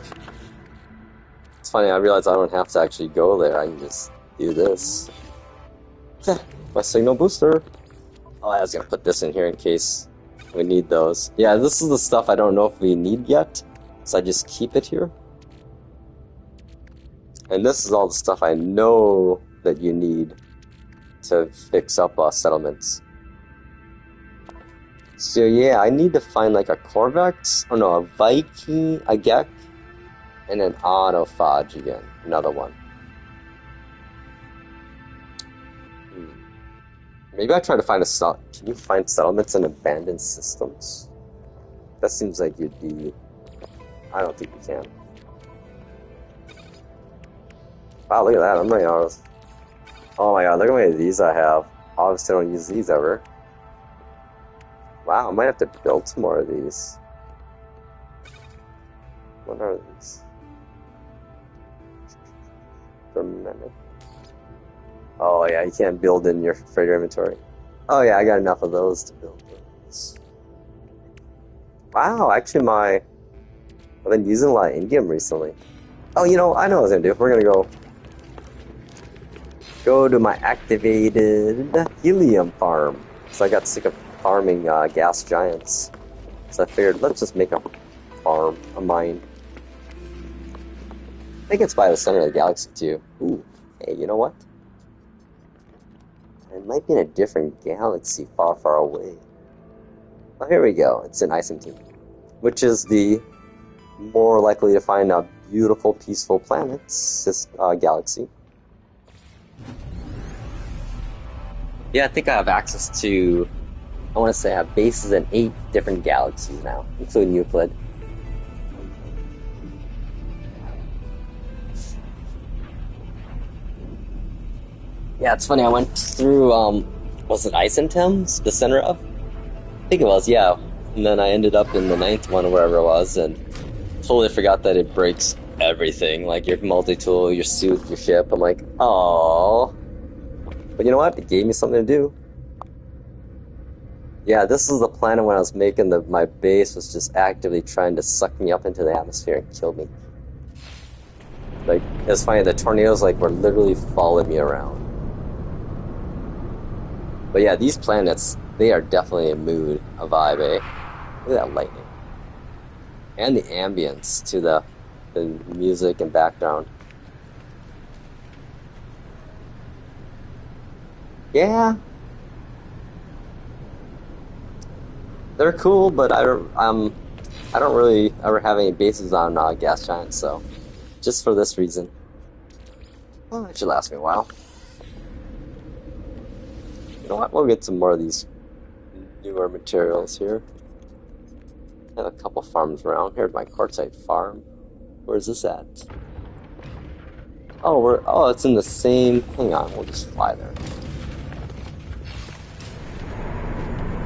It's funny, I realize I don't have to actually go there, I can just do this. My signal booster. Oh, I was gonna put this in here in case we need those. Yeah, this is the stuff I don't know if we need yet, so I just keep it here. And this is all the stuff I know that you need to fix up settlements. So yeah, I need to find like a Corvex, or no, a Viking, a Gek, and an Autophage again, another one. Maybe I try to find can you find settlements in abandoned systems? That seems like you'd be, I don't think you can. Wow, look at that, I'm running out of, oh my god, look how many of these I have. Obviously I don't use these ever. Wow, I might have to build some more of these. What are these? For a minute. Oh yeah, you can't build in your freighter inventory. Oh yeah, I got enough of those to build those. Wow, actually I've been using a lot of indium recently. Oh, you know, I know what I was gonna do. We're gonna go to my activated helium farm. So I got sick of farming gas giants. So I figured, let's just make a farm, a mine. I think it's by the center of the galaxy too. Ooh, hey, you know what? it might be in a different galaxy far, far away. Oh, here we go. It's in Isenteam, which is the more likely to find a beautiful, peaceful planets, this galaxy. Yeah, I think I have access to, I want to say I have bases in 8 different galaxies now, including Euclid. Yeah, it's funny, I went through, was it Isentems, the center of? I think it was, yeah. And then I ended up in the 9th one, or wherever it was, and totally forgot that it breaks everything, like your multi-tool, your suit, your ship. I'm like, oh. But you know what? It gave me something to do. Yeah, this is the planet when I was making my base was just actively trying to suck me up into the atmosphere and kill me. Like, it's funny, the tornadoes like were literally following me around. But yeah, these planets, they are definitely a mood, a vibe, eh? Look at that lightning. And the ambience to the music and background. Yeah. They're cool, but I don't really ever have any bases on gas giants, so just for this reason. Well, it should last me a while. You know what? We'll get some more of these newer materials here. I have a couple farms around. Here's my quartzite farm. Where's this at? Oh, it's in the same. Hang on, we'll just fly there.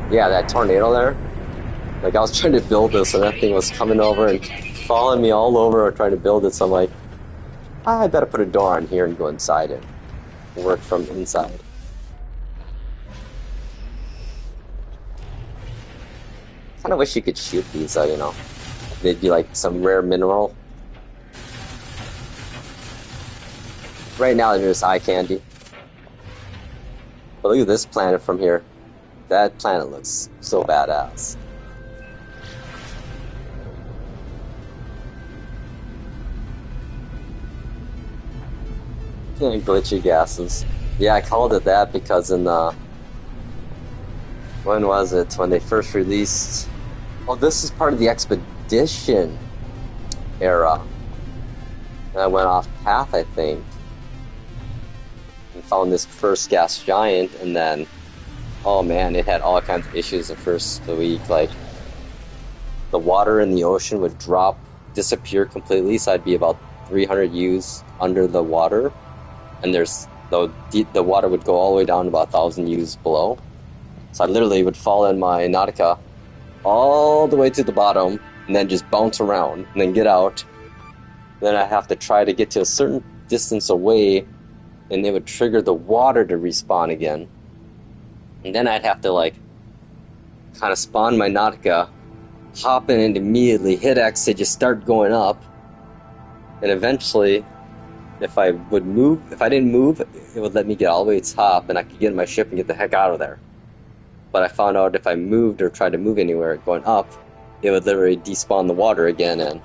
Yeah, that tornado there. Like, I was trying to build this, and that thing was coming over and following me all over trying to build it, so I'm like, I better put a door on here and go inside it. Work from inside. Kind of wish you could shoot these, you know. They'd be like some rare mineral. Right now, they're just eye candy. But look at this planet from here. That planet looks so badass. Glitchy gases. Yeah, I called it that because in the... When was it? When they first released... Oh, this is part of the Expedition era. And I went off path, I think. And found this first gas giant, and then... Oh man, it had all kinds of issues the first week. Like, the water in the ocean would disappear completely, so I'd be about 300 U's under the water. And the water would go all the way down to about 1,000 U's below. So I literally would fall in my Nautica all the way to the bottom, and then just bounce around, and then get out. Then I have to try to get to a certain distance away, and it would trigger the water to respawn again. And then I'd have to, like, kind of spawn my Nautica, hop in and immediately hit X to just start going up. And eventually, if I didn't move, it would let me get all the way to the top, and I could get in my ship and get the heck out of there. But I found out if I moved or tried to move anywhere going up, it would literally despawn the water again, and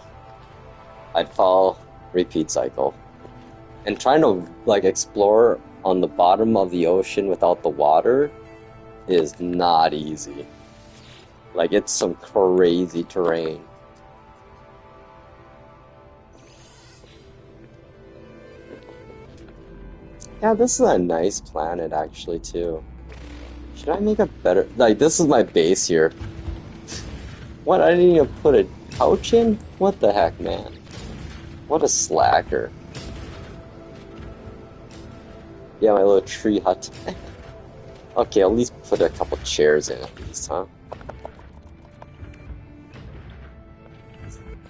I'd fall, repeat cycle. And trying to, like, explore on the bottom of the ocean without the water is not easy. Like, it's some crazy terrain. Yeah, this is a nice planet, actually, too. Should I make a better... Like, this is my base here. What, I didn't even put a couch in? What the heck, man? What a slacker. Yeah, my little tree hut. Okay, at least put a couple chairs in at least, huh?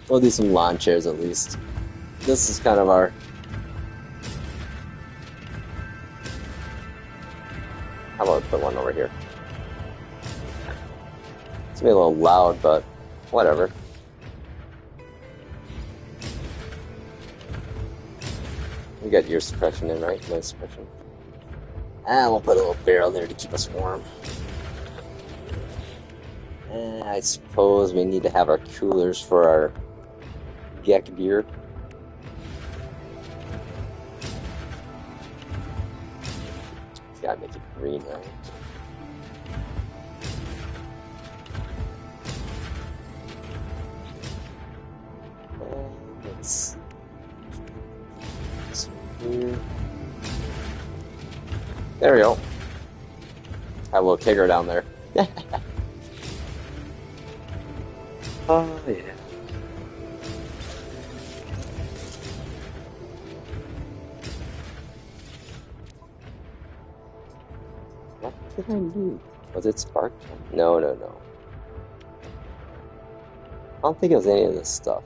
We'll do some lawn chairs at least. This is kind of our... How about I put one over here? It's gonna be a little loud, but whatever. We got ear suppression in, right? Noise suppression. And we'll put a little barrel there to keep us warm. And I suppose we need to have our coolers for our Gek beer. Gotta make it green, right? Let's see. This one here. There we go. Have a little kicker down there. Oh, yeah. What did I do? Was it spark? No. I don't think it was any of this stuff.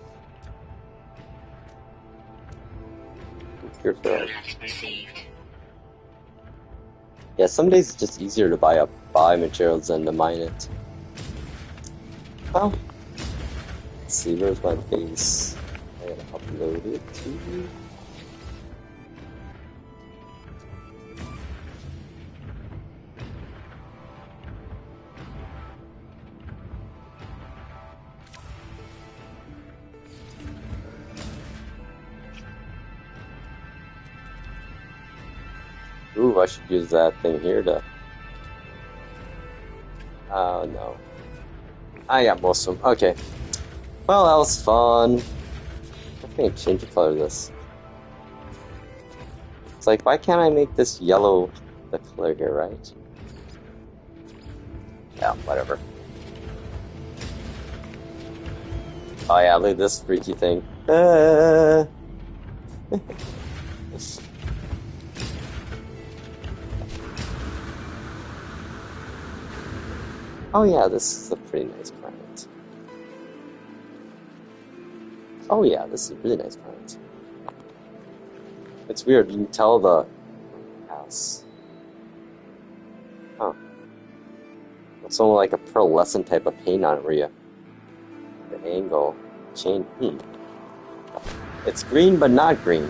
Product received. Yeah, some days it's just easier to buy materials than to mine it. Well, let's see, where's my base? I gotta upload it to... Ooh, I should use that thing here to... Oh, no. I got most of them. Okay. Well, that was fun. I think change the color of this. It's like, why can't I make this yellow the color here, right? Yeah, whatever. Oh yeah, look at this freaky thing. Oh yeah, this is a pretty nice planet. Oh yeah, this is a really nice planet. It's weird, you can tell the house. Huh. It's almost like a pearlescent type of paint on it where you... The angle change. It's green but not green.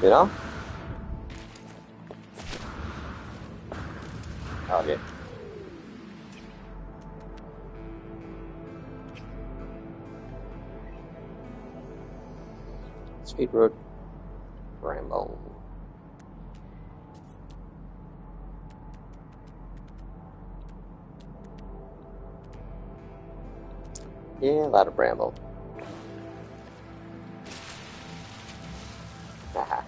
You know? Okay. Sweet Road Bramble. Yeah, a lot of bramble. Haha.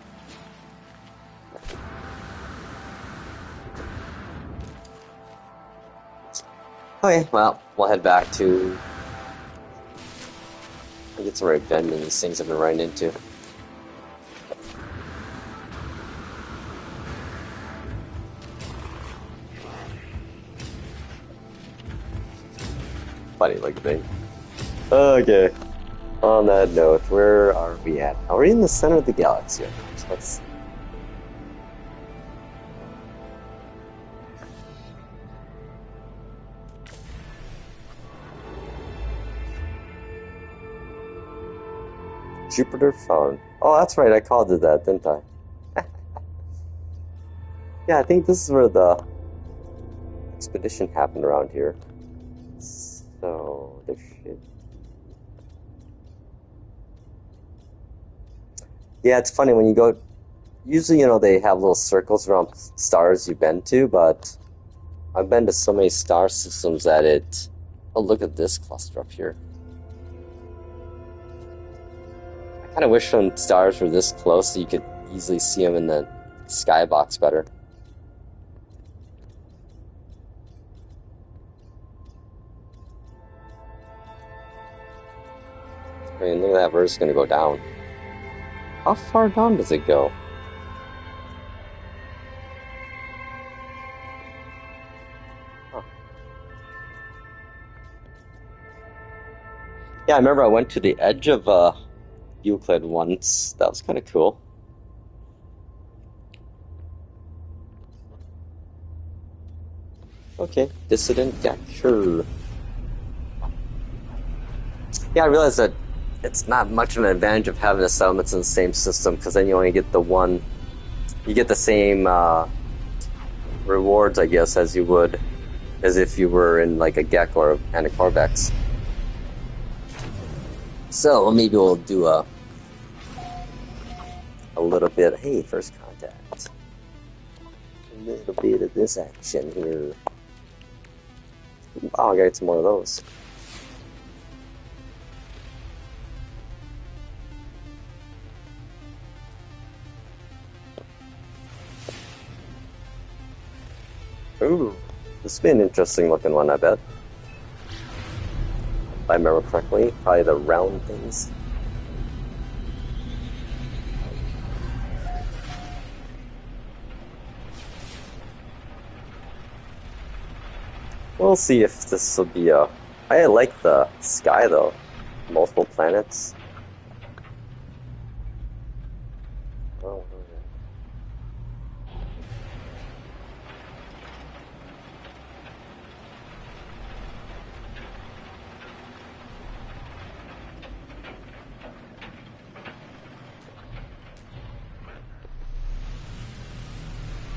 Okay, well, we'll head back to... I get some right bend in these things I've been running into. Funny looking thing. Okay. On that note, where are we at? Are we in the center of the galaxy? So let's see. Jupiter found. Oh, that's right. I called it that, didn't I? Yeah, I think this is where the expedition happened around here. So there should. Yeah, it's funny when you go. Usually, they have little circles around stars you've been to, but I've been to so many star systems that it. Oh, look at this cluster up here. I kind of wish when stars were this close so you could easily see them in the skybox better. I mean, look at that, verse going to go down. How far down does it go? Huh. Yeah, I remember I went to the edge of Euclid once. That was kind of cool. Okay, dissident, yeah, sure. Yeah, I realized that it's not much of an advantage of having the settlements in the same system, because then you only get the one, you get the same rewards, I guess, as you would, as if you were in like a Gek or a Corvex. So maybe we'll do a little bit. Hey, first contact. little bit of this action here. Wow, I gotta get some more of those. Ooh, this has been an interesting looking one, I bet. If I remember correctly, probably the round things. We'll see if this will be a... I like the sky though. Multiple planets. Oh,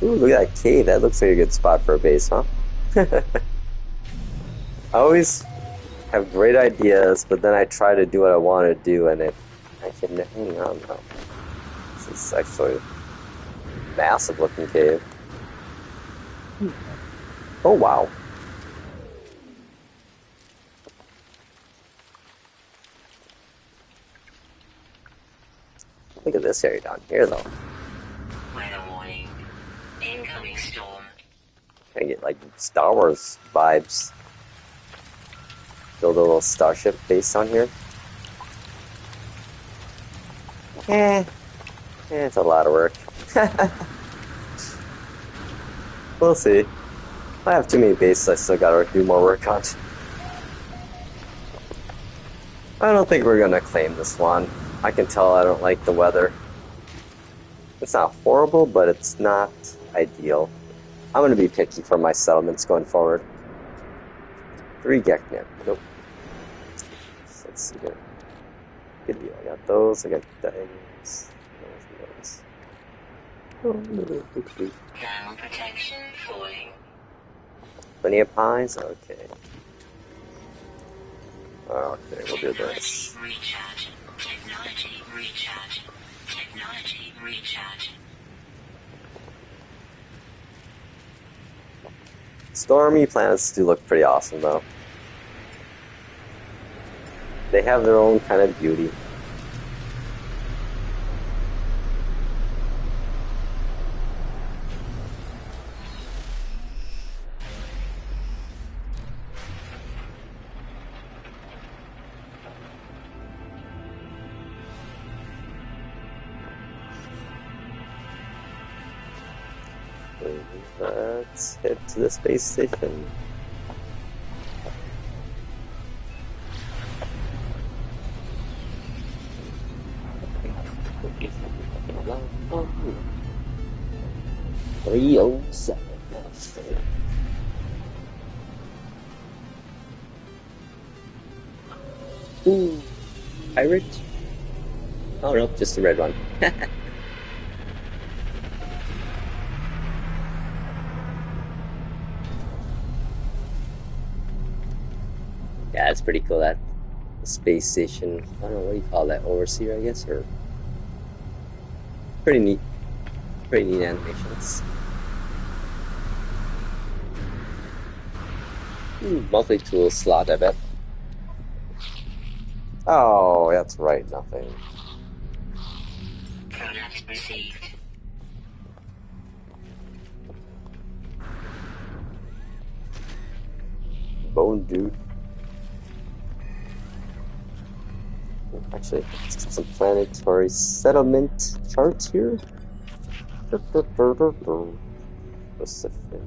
ooh, look at that cave. That looks like a good spot for a base, huh? I always have great ideas, but then I try to do what I want to do, and I can hang on now. This is actually a massive looking cave. Oh wow. Look at this area down here though. Weather warning. Incoming storm. I get like Star Wars vibes. Build a little starship base on here. It's a lot of work. We'll see. I have too many bases I still gotta do more work on. I don't think we're gonna claim this one. I can tell I don't like the weather. It's not horrible, but it's not ideal. I'm gonna be picky for my settlements going forward. 3 Geknip. Nope. Let's see here. Good deal. I got those. I got those. Thermal protection falling. Plenty of pies? Okay. Okay, we'll do this. Recharge. Technology recharge. Technology recharge. Stormy planets do look pretty awesome, though. They have their own kind of beauty. Let's head to the space station. .307. Ooh, pirate? Oh no, just the red one. Yeah, it's pretty cool, that space station. I don't know, what do you call that? Overseer, I guess? Or pretty neat. Pretty neat animations. Multi-tool slot, I bet. Oh, that's right, nothing. Product received. Bone dude. Actually, let's get some planetary settlement charts here. Pacific.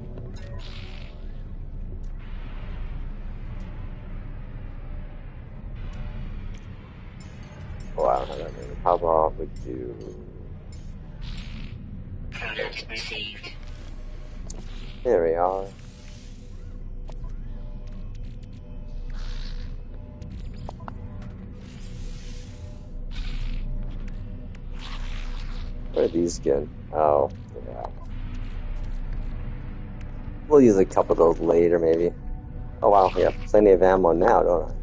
Oh, I don't have that many. How about we do... Product received. There we are. Where are these again? Oh, yeah. We'll use a couple of those later, maybe. Oh wow, yeah, plenty of ammo now, don't I?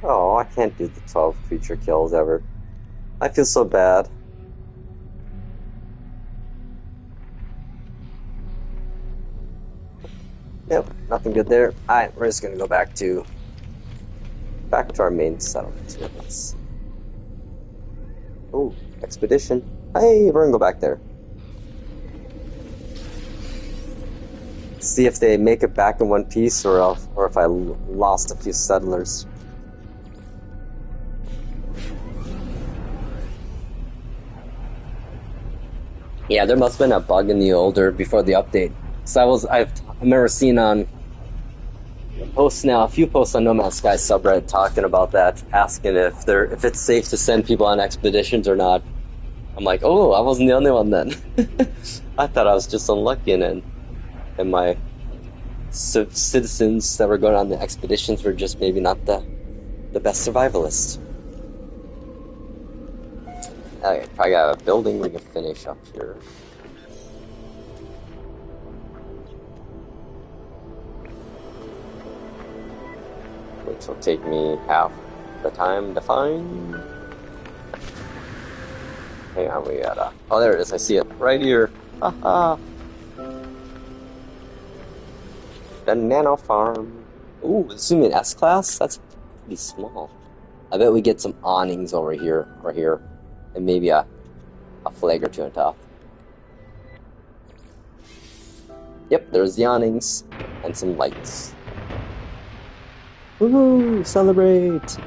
Oh, I can't do the 12 creature kills ever. I feel so bad. Yep, nothing good there. Alright, we're just gonna go back to our main settlement. Let's... Oh, expedition. Hey, we're gonna go back there. See if they make it back in one piece, or if I lost a few settlers. Yeah, there must have been a bug in the older before the update. So I remember seeing on posts now, a few posts on No Man's Sky subreddit talking about that, asking if it's safe to send people on expeditions or not. I'm like, oh, I wasn't the only one then. I thought I was just unlucky, and my citizens that were going on the expeditions were just maybe not the best survivalists. Okay, probably got a building we can finish up here. Which will take me half the time to find. Hang on, we got oh, there it is. I see it right here. Haha. The nano farm. Ooh, assuming S-class? That's pretty small. I bet we get some awnings over here, or here. And maybe a flag or two on top. Yep, there's the awnings. And some lights. Woohoo! Celebrate!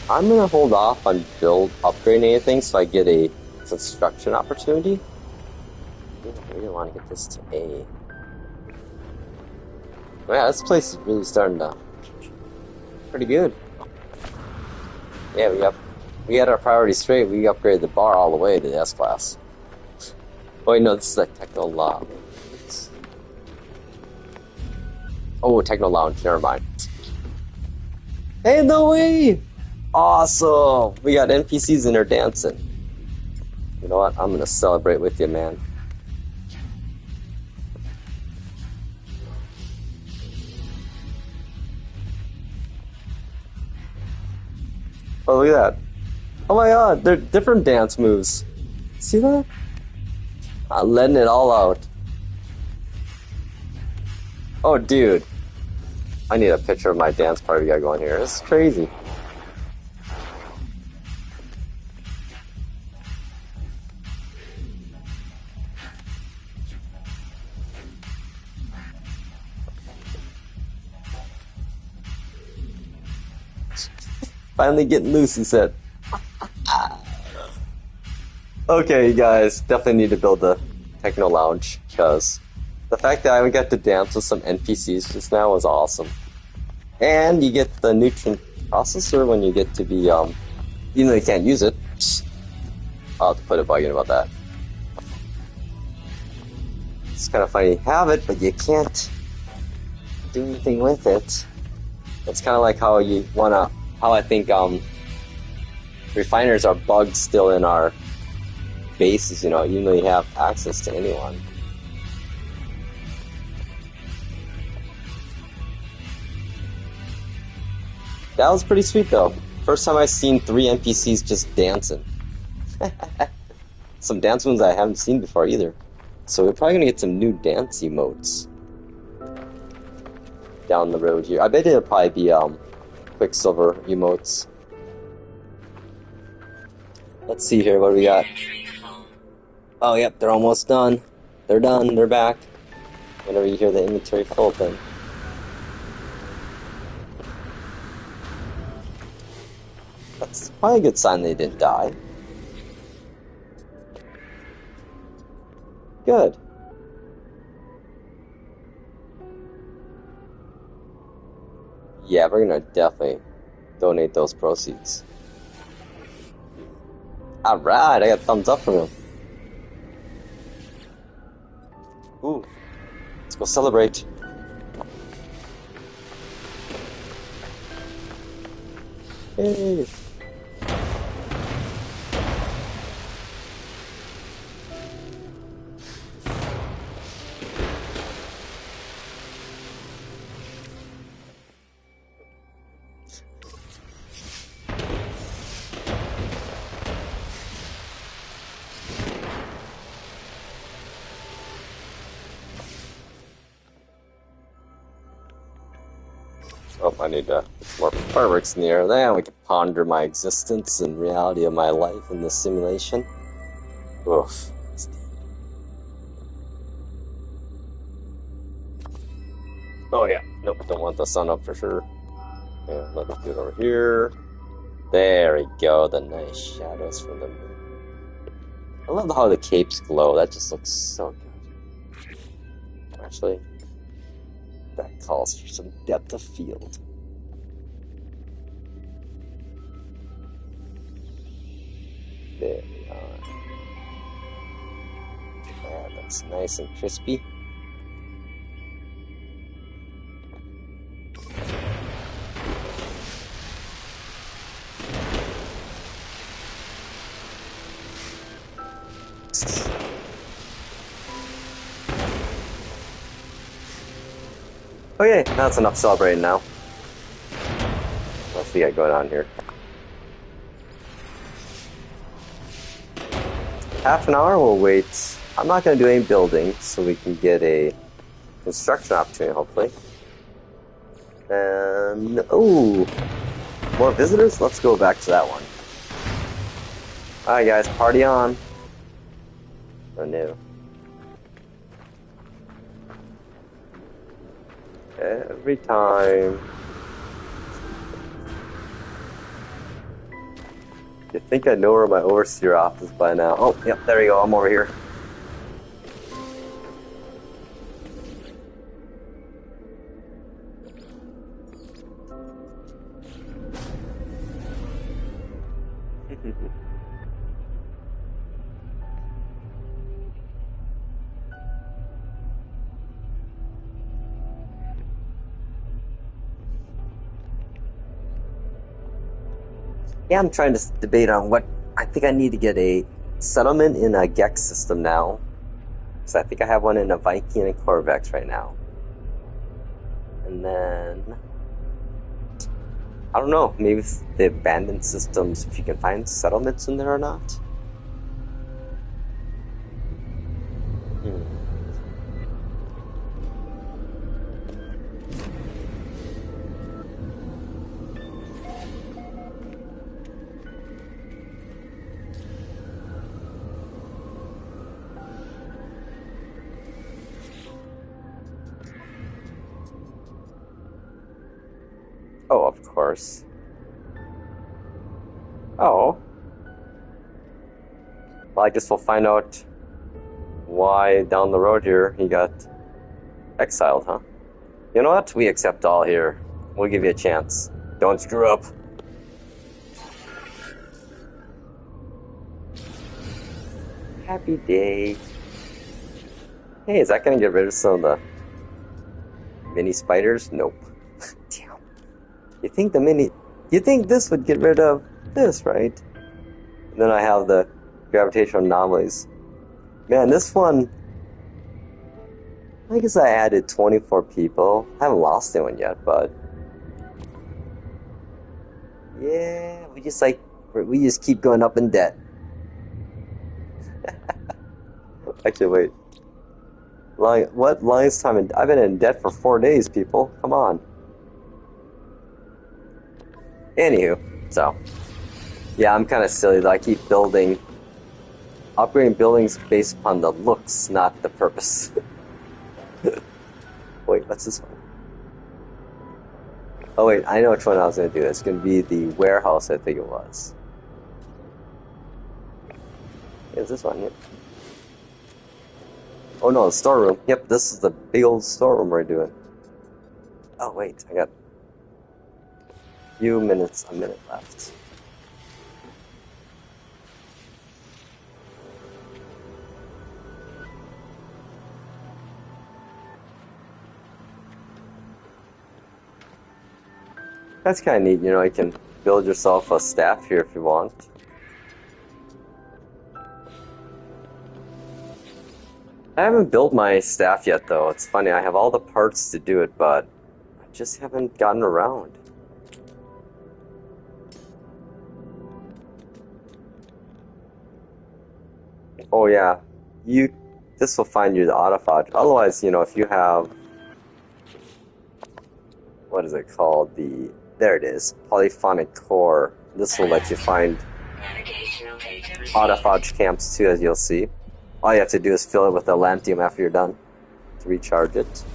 I'm gonna hold off on upgrading anything so I get a construction opportunity. I really want to get this to A. Oh yeah, this place is really starting to pretty good. Yeah, we had our priorities straight. We upgraded the bar all the way to the S class. Oh wait, no, this is a techno lounge. Oh, techno lounge. Never mind. Hey, no way! Awesome! We got NPCs in there dancing. You know what? I'm gonna celebrate with you, man. Oh, look at that. Oh my god, they're different dance moves. See that? I'm letting it all out. Oh, dude. I need a picture of my dance party we got going here. This is crazy. Finally getting loose, he said. Okay, you guys, definitely need to build a techno lounge, because the fact that I got to dance with some NPCs just now was awesome. And you get the nutrient processor when you get to be, even though you can't use it. I'll have to put a bug in about that. It's kind of funny you have it, but you can't do anything with it. It's kind of like how I think refiners are bugged still in our bases, you know, even though you have access to anyone. That was pretty sweet though. First time I've seen 3 NPCs just dancing. Some dance moves I haven't seen before either. So we're probably gonna get some new dance emotes down the road here. I bet it'll probably be Quicksilver emotes. Let's see here, what do we got? Oh, yep, they're almost done. They're done, they're back. Whenever you hear the inventory full thing. That's probably a good sign they didn't die. Good. Yeah, we're gonna definitely donate those proceeds. Alright, I got a thumbs up from him. Ooh, let's go celebrate. Hey. Oh, I need to put some more fireworks in the air. Then we can ponder my existence and reality of my life in this simulation. Oof. Oh yeah, nope, don't want the sun up for sure. Yeah, let me do it over here. There we go, the nice shadows from the moon. I love how the capes glow, that just looks so good. Actually, that calls for some depth of field. There we are. Yeah, that's nice and crispy. Okay, that's enough celebrating now. What's we got going on here? Half an hour, we'll wait. I'm not going to do any building, so we can get a construction opportunity, hopefully. And, ooh, more visitors? Let's go back to that one. Alright guys, party on. Oh no. Every time. You think I know where my overseer office is by now. Oh, yep, there you go, I'm over here. Yeah, I'm trying to debate on what I think I need to get a settlement in a Gex system now. So I think I have one in a Viking and Corvex right now. And then I don't know, maybe the abandoned systems, if you can find settlements in there or not. Oh, of course. Oh. Well, I guess we'll find out why down the road here he got exiled, huh? You know what? We accept all here. We'll give you a chance. Don't screw up. Happy day. Hey, is that gonna get rid of some of the mini spiders? Nope. Damn. You think this would get rid of this, right? And then I have the gravitational anomalies. Man, this one, I guess I added 24 people. I haven't lost anyone yet, but yeah, we just keep going up in debt. Actually, wait. What longest time? I've been in debt for 4 days, people. Come on. Anywho, so yeah, I'm kind of silly though. I keep upgrading buildings based upon the looks, not the purpose. Wait, what's this one? Oh wait, I know which one I was going to do. It's going to be the warehouse, I think it was. Is this one? Yep. Oh no, the storeroom. Yep, this is the big old storeroom we're doing. Oh wait, I got a minute left. That's kind of neat, you know, you can build yourself a staff here if you want. I haven't built my staff yet, though. It's funny, I have all the parts to do it, but I just haven't gotten around. Oh yeah, this will find you the autofodge. Otherwise, you know, if you have what is it called? There it is, polyphonic core. This will let you find Navigational data received. autophagy camps too, as you'll see. All you have to do is fill it with Atlantium after you're done to recharge it.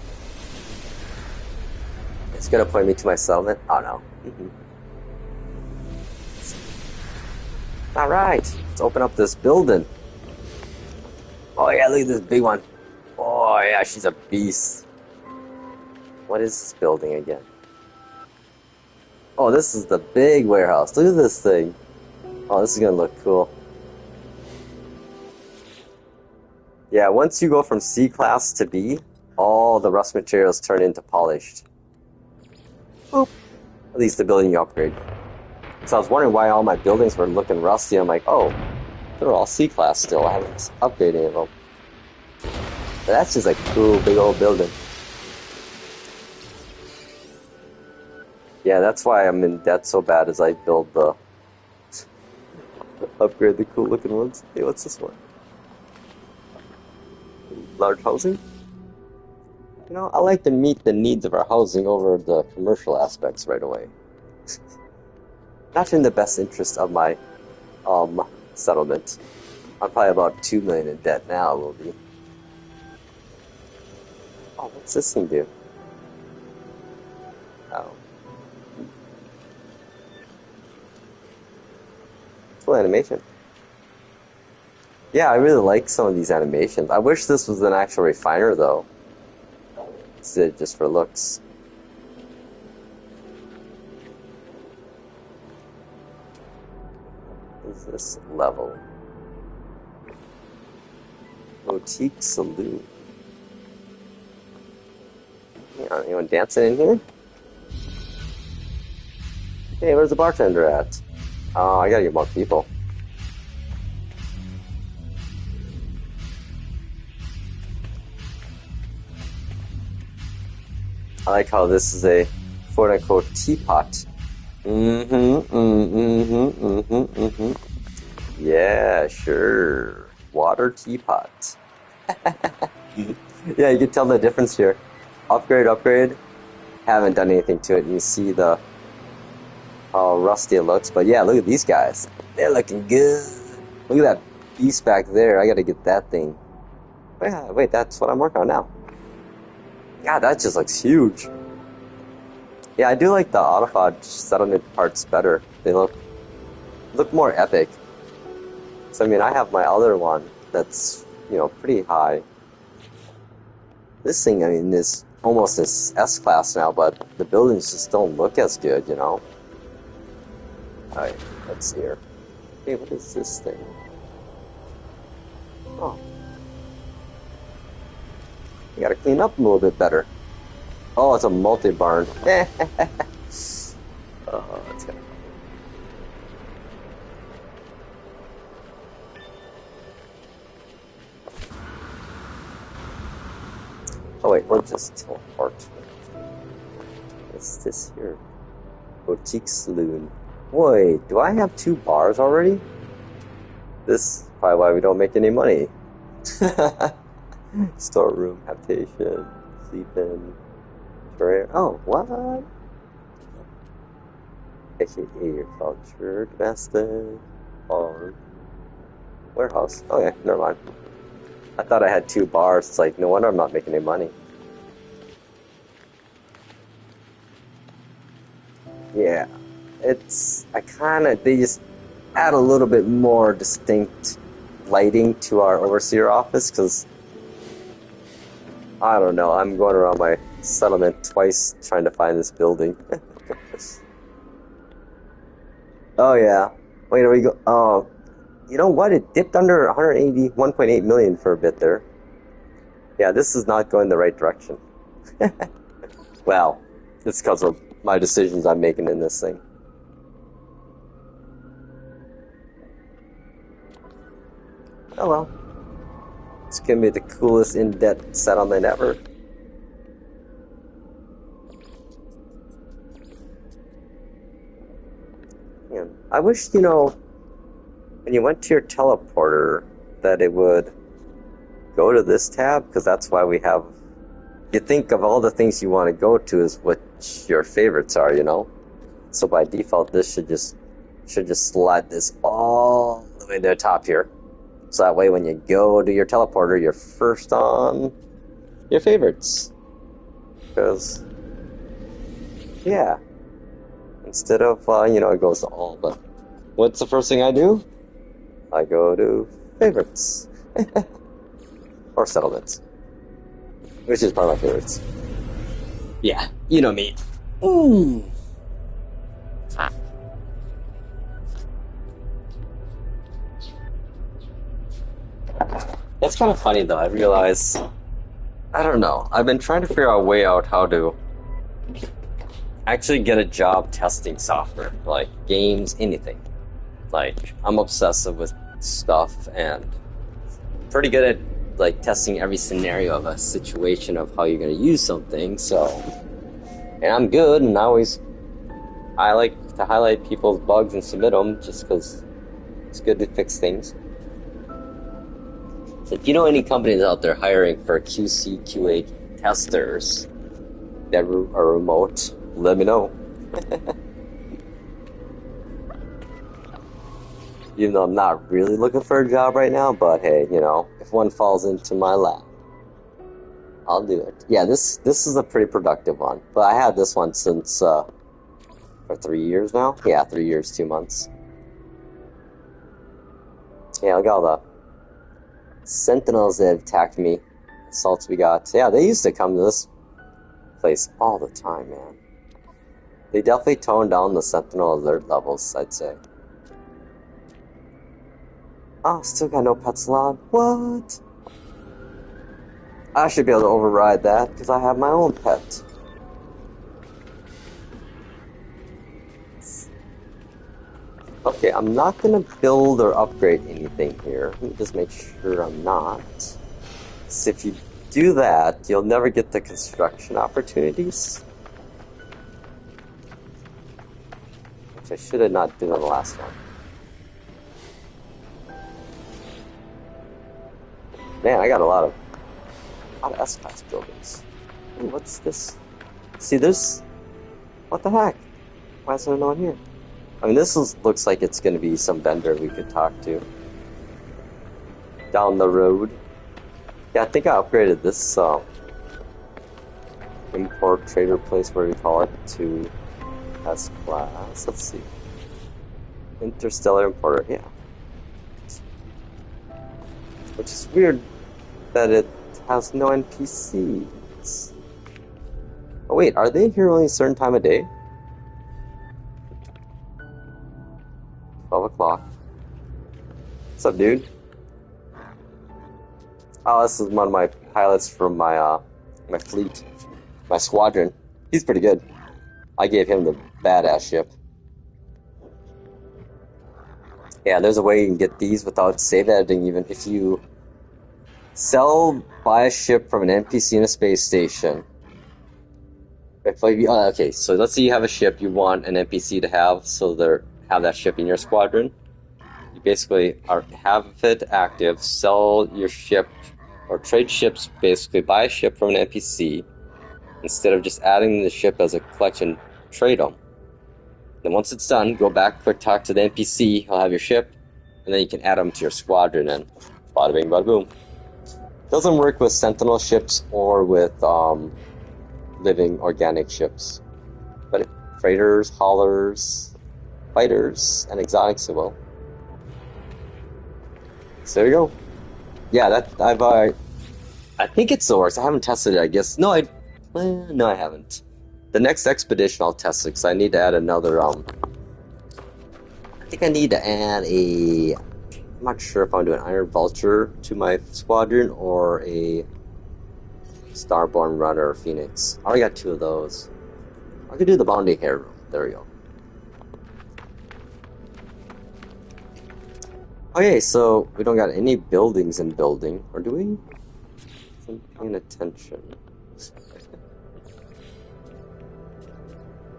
It's gonna point me to my settlement. Oh no. All right, let's open up this building. Oh yeah, look at this big one. Oh yeah, she's a beast. What is this building again? Oh, this is the big warehouse. Look at this thing. Oh, this is gonna look cool. Yeah, once you go from C class to B, all the rust materials turn into polished. Boop. At least the building you upgrade. So I was wondering why all my buildings were looking rusty. I'm like, oh, they're all C class still. I haven't upgraded any of them. But that's just a cool big old building. Yeah, that's why I'm in debt so bad as I build the... upgrade the cool looking ones. Hey, what's this one? Large housing? You know, I like to meet the needs of our housing over the commercial aspects right away. Not in the best interest of my settlement. I'm probably about 2 million in debt now, will be. Oh, what's this thing do? Oh. Cool animation. Yeah, I really like some of these animations. I wish this was an actual refiner, though. Instead of just for looks. What is this level? Boutique Saloon. Yeah, anyone dancing in here? Hey, where's the bartender at? Oh, I gotta get more people. I like how this is a quote-unquote teapot. Yeah, sure. Water teapot. Yeah, you can tell the difference here. Upgrade. Haven't done anything to it. You see the how rusty it looks. But yeah, look at these guys. They're looking good. Look at that beast back there. I gotta get that thing. Wait, that's what I'm working on now. God, that just looks huge. Yeah, I do like the autophage settlement parts better. They look more epic. So I mean, I have my other one that's, you know, pretty high. This thing, I mean, is almost as S-class now, but the buildings just don't look as good, you know. Alright, let's see here. Hey, what is this thing? Oh. You gotta clean up a little bit better. Oh, it's a multi-barn. Oh, it's gonna... Oh wait, we'll just teleport. What's this here? Boutique Saloon. Wait, do I have 2 bars already? This is probably why we don't make any money. Storeroom, habitation, sleep-in, terrain. Oh, what? Agriculture, domestic, farm, warehouse. Oh yeah, never mind. I thought I had 2 bars. It's like, no wonder I'm not making any money. Yeah, they just add a little bit more distinct lighting to our overseer office, because I don't know, I'm going around my settlement twice trying to find this building. Oh yeah. Wait, are we go? Oh, you know what? It dipped under 181.8 million for a bit there. Yeah, this is not going the right direction. Well, it's because of my decisions I'm making in this thing. Oh well. It's gonna be the coolest in-debt settlement ever. Yeah. I wish, you know, when you went to your teleporter, that it would go to this tab, because that's why we have you think of all the things you want to go to is what your favorites are, you know? So by default, this should just slide this all the way to the top here. So that way when you go to your teleporter, you're first on your favorites. Because, yeah. Instead of, it goes to all, but what's the first thing I do? I go to favorites. Or settlements. Which is probably my favorites. Yeah, you know me. Ooh. That's kind of funny though, I realize, I don't know, I've been trying to figure out a way out how to actually get a job testing software, like games, anything. Like, I'm obsessive with stuff and pretty good at like testing every scenario of a situation of how you're going to use something, so, and I'm good, and I like to highlight people's bugs and submit them just because it's good to fix things. So if you know any companies out there hiring for QC, QA testers that are remote, let me know. Even though I'm not really looking for a job right now, but hey, if one falls into my lap, I'll do it. Yeah, this is a pretty productive one. But I had this one since, for 3 years now? Yeah, 3 years, 2 months. Yeah, look at all the sentinels that have attacked me. Assaults we got. Yeah, they used to come to this place all the time, man. They definitely toned down the sentinel alert levels, I'd say. Oh, still got no pets allowed. What? I should be able to override that because I have my own pet. Okay, I'm not going to build or upgrade anything here. Let me just make sure I'm not. So if you do that, you'll never get the construction opportunities. Which I should have not done in the last one. Man, I got a lot of S-Class buildings. Ooh, what's this? See, what the heck? Why is there no one here? I mean, looks like it's going to be some vendor we could talk to down the road. Yeah, I think I upgraded this import trader place, where we call it, to S-Class. Let's see. Interstellar importer, yeah. Which is weird that it has no NPCs. Oh wait, are they here only a certain time of day? 12 o'clock. What's up, dude? Oh, this is one of my pilots from my my fleet, my squadron. He's pretty good. I gave him the badass ship. Yeah, there's a way you can get these without save editing, even if you buy a ship from an NPC in a space station. Okay, so let's say you have a ship you want an NPC to have, so have that ship in your squadron. You basically have it active, sell your ship, or trade ships, basically buy a ship from an NPC, instead of just adding the ship as a collection, trade them. Then once it's done, go back, quick talk to the NPC, he'll have your ship, and then you can add them to your squadron, and bada bing, bada boom. Doesn't work with Sentinel ships or with living organic ships. But freighters, haulers, fighters, and exotics it will. So there you go. Yeah, I think it still works. I haven't tested it, I guess. No, I haven't. The next expedition I'll test it, because I need to add another, I think I need to add I'm not sure if I'm doing Iron Vulture to my squadron or a Starborn Runner or Phoenix. I already got 2 of those. I could do the Bounty Hero. There we go. Okay, so we don't got any buildings in building, or do we? I'm paying attention.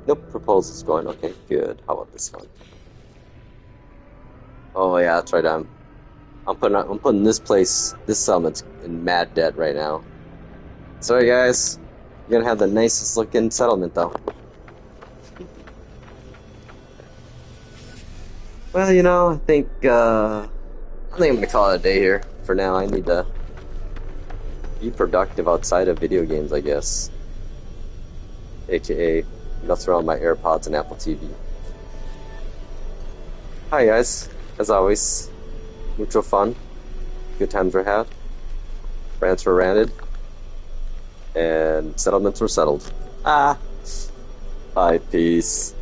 Nope, proposal's going. Okay, good. How about this one? Oh yeah, that's right. I'm putting this settlement in mad debt right now. Sorry guys, You're gonna have the nicest looking settlement, though. Well, you know, I think I'm gonna call it a day here for now. I need to be productive outside of video games, I guess. AKA, mess around with my AirPods and Apple TV. Hi guys, as always, mucho fun. Good times were had. Rants were ranted. And settlements were settled. Ah! Bye, peace.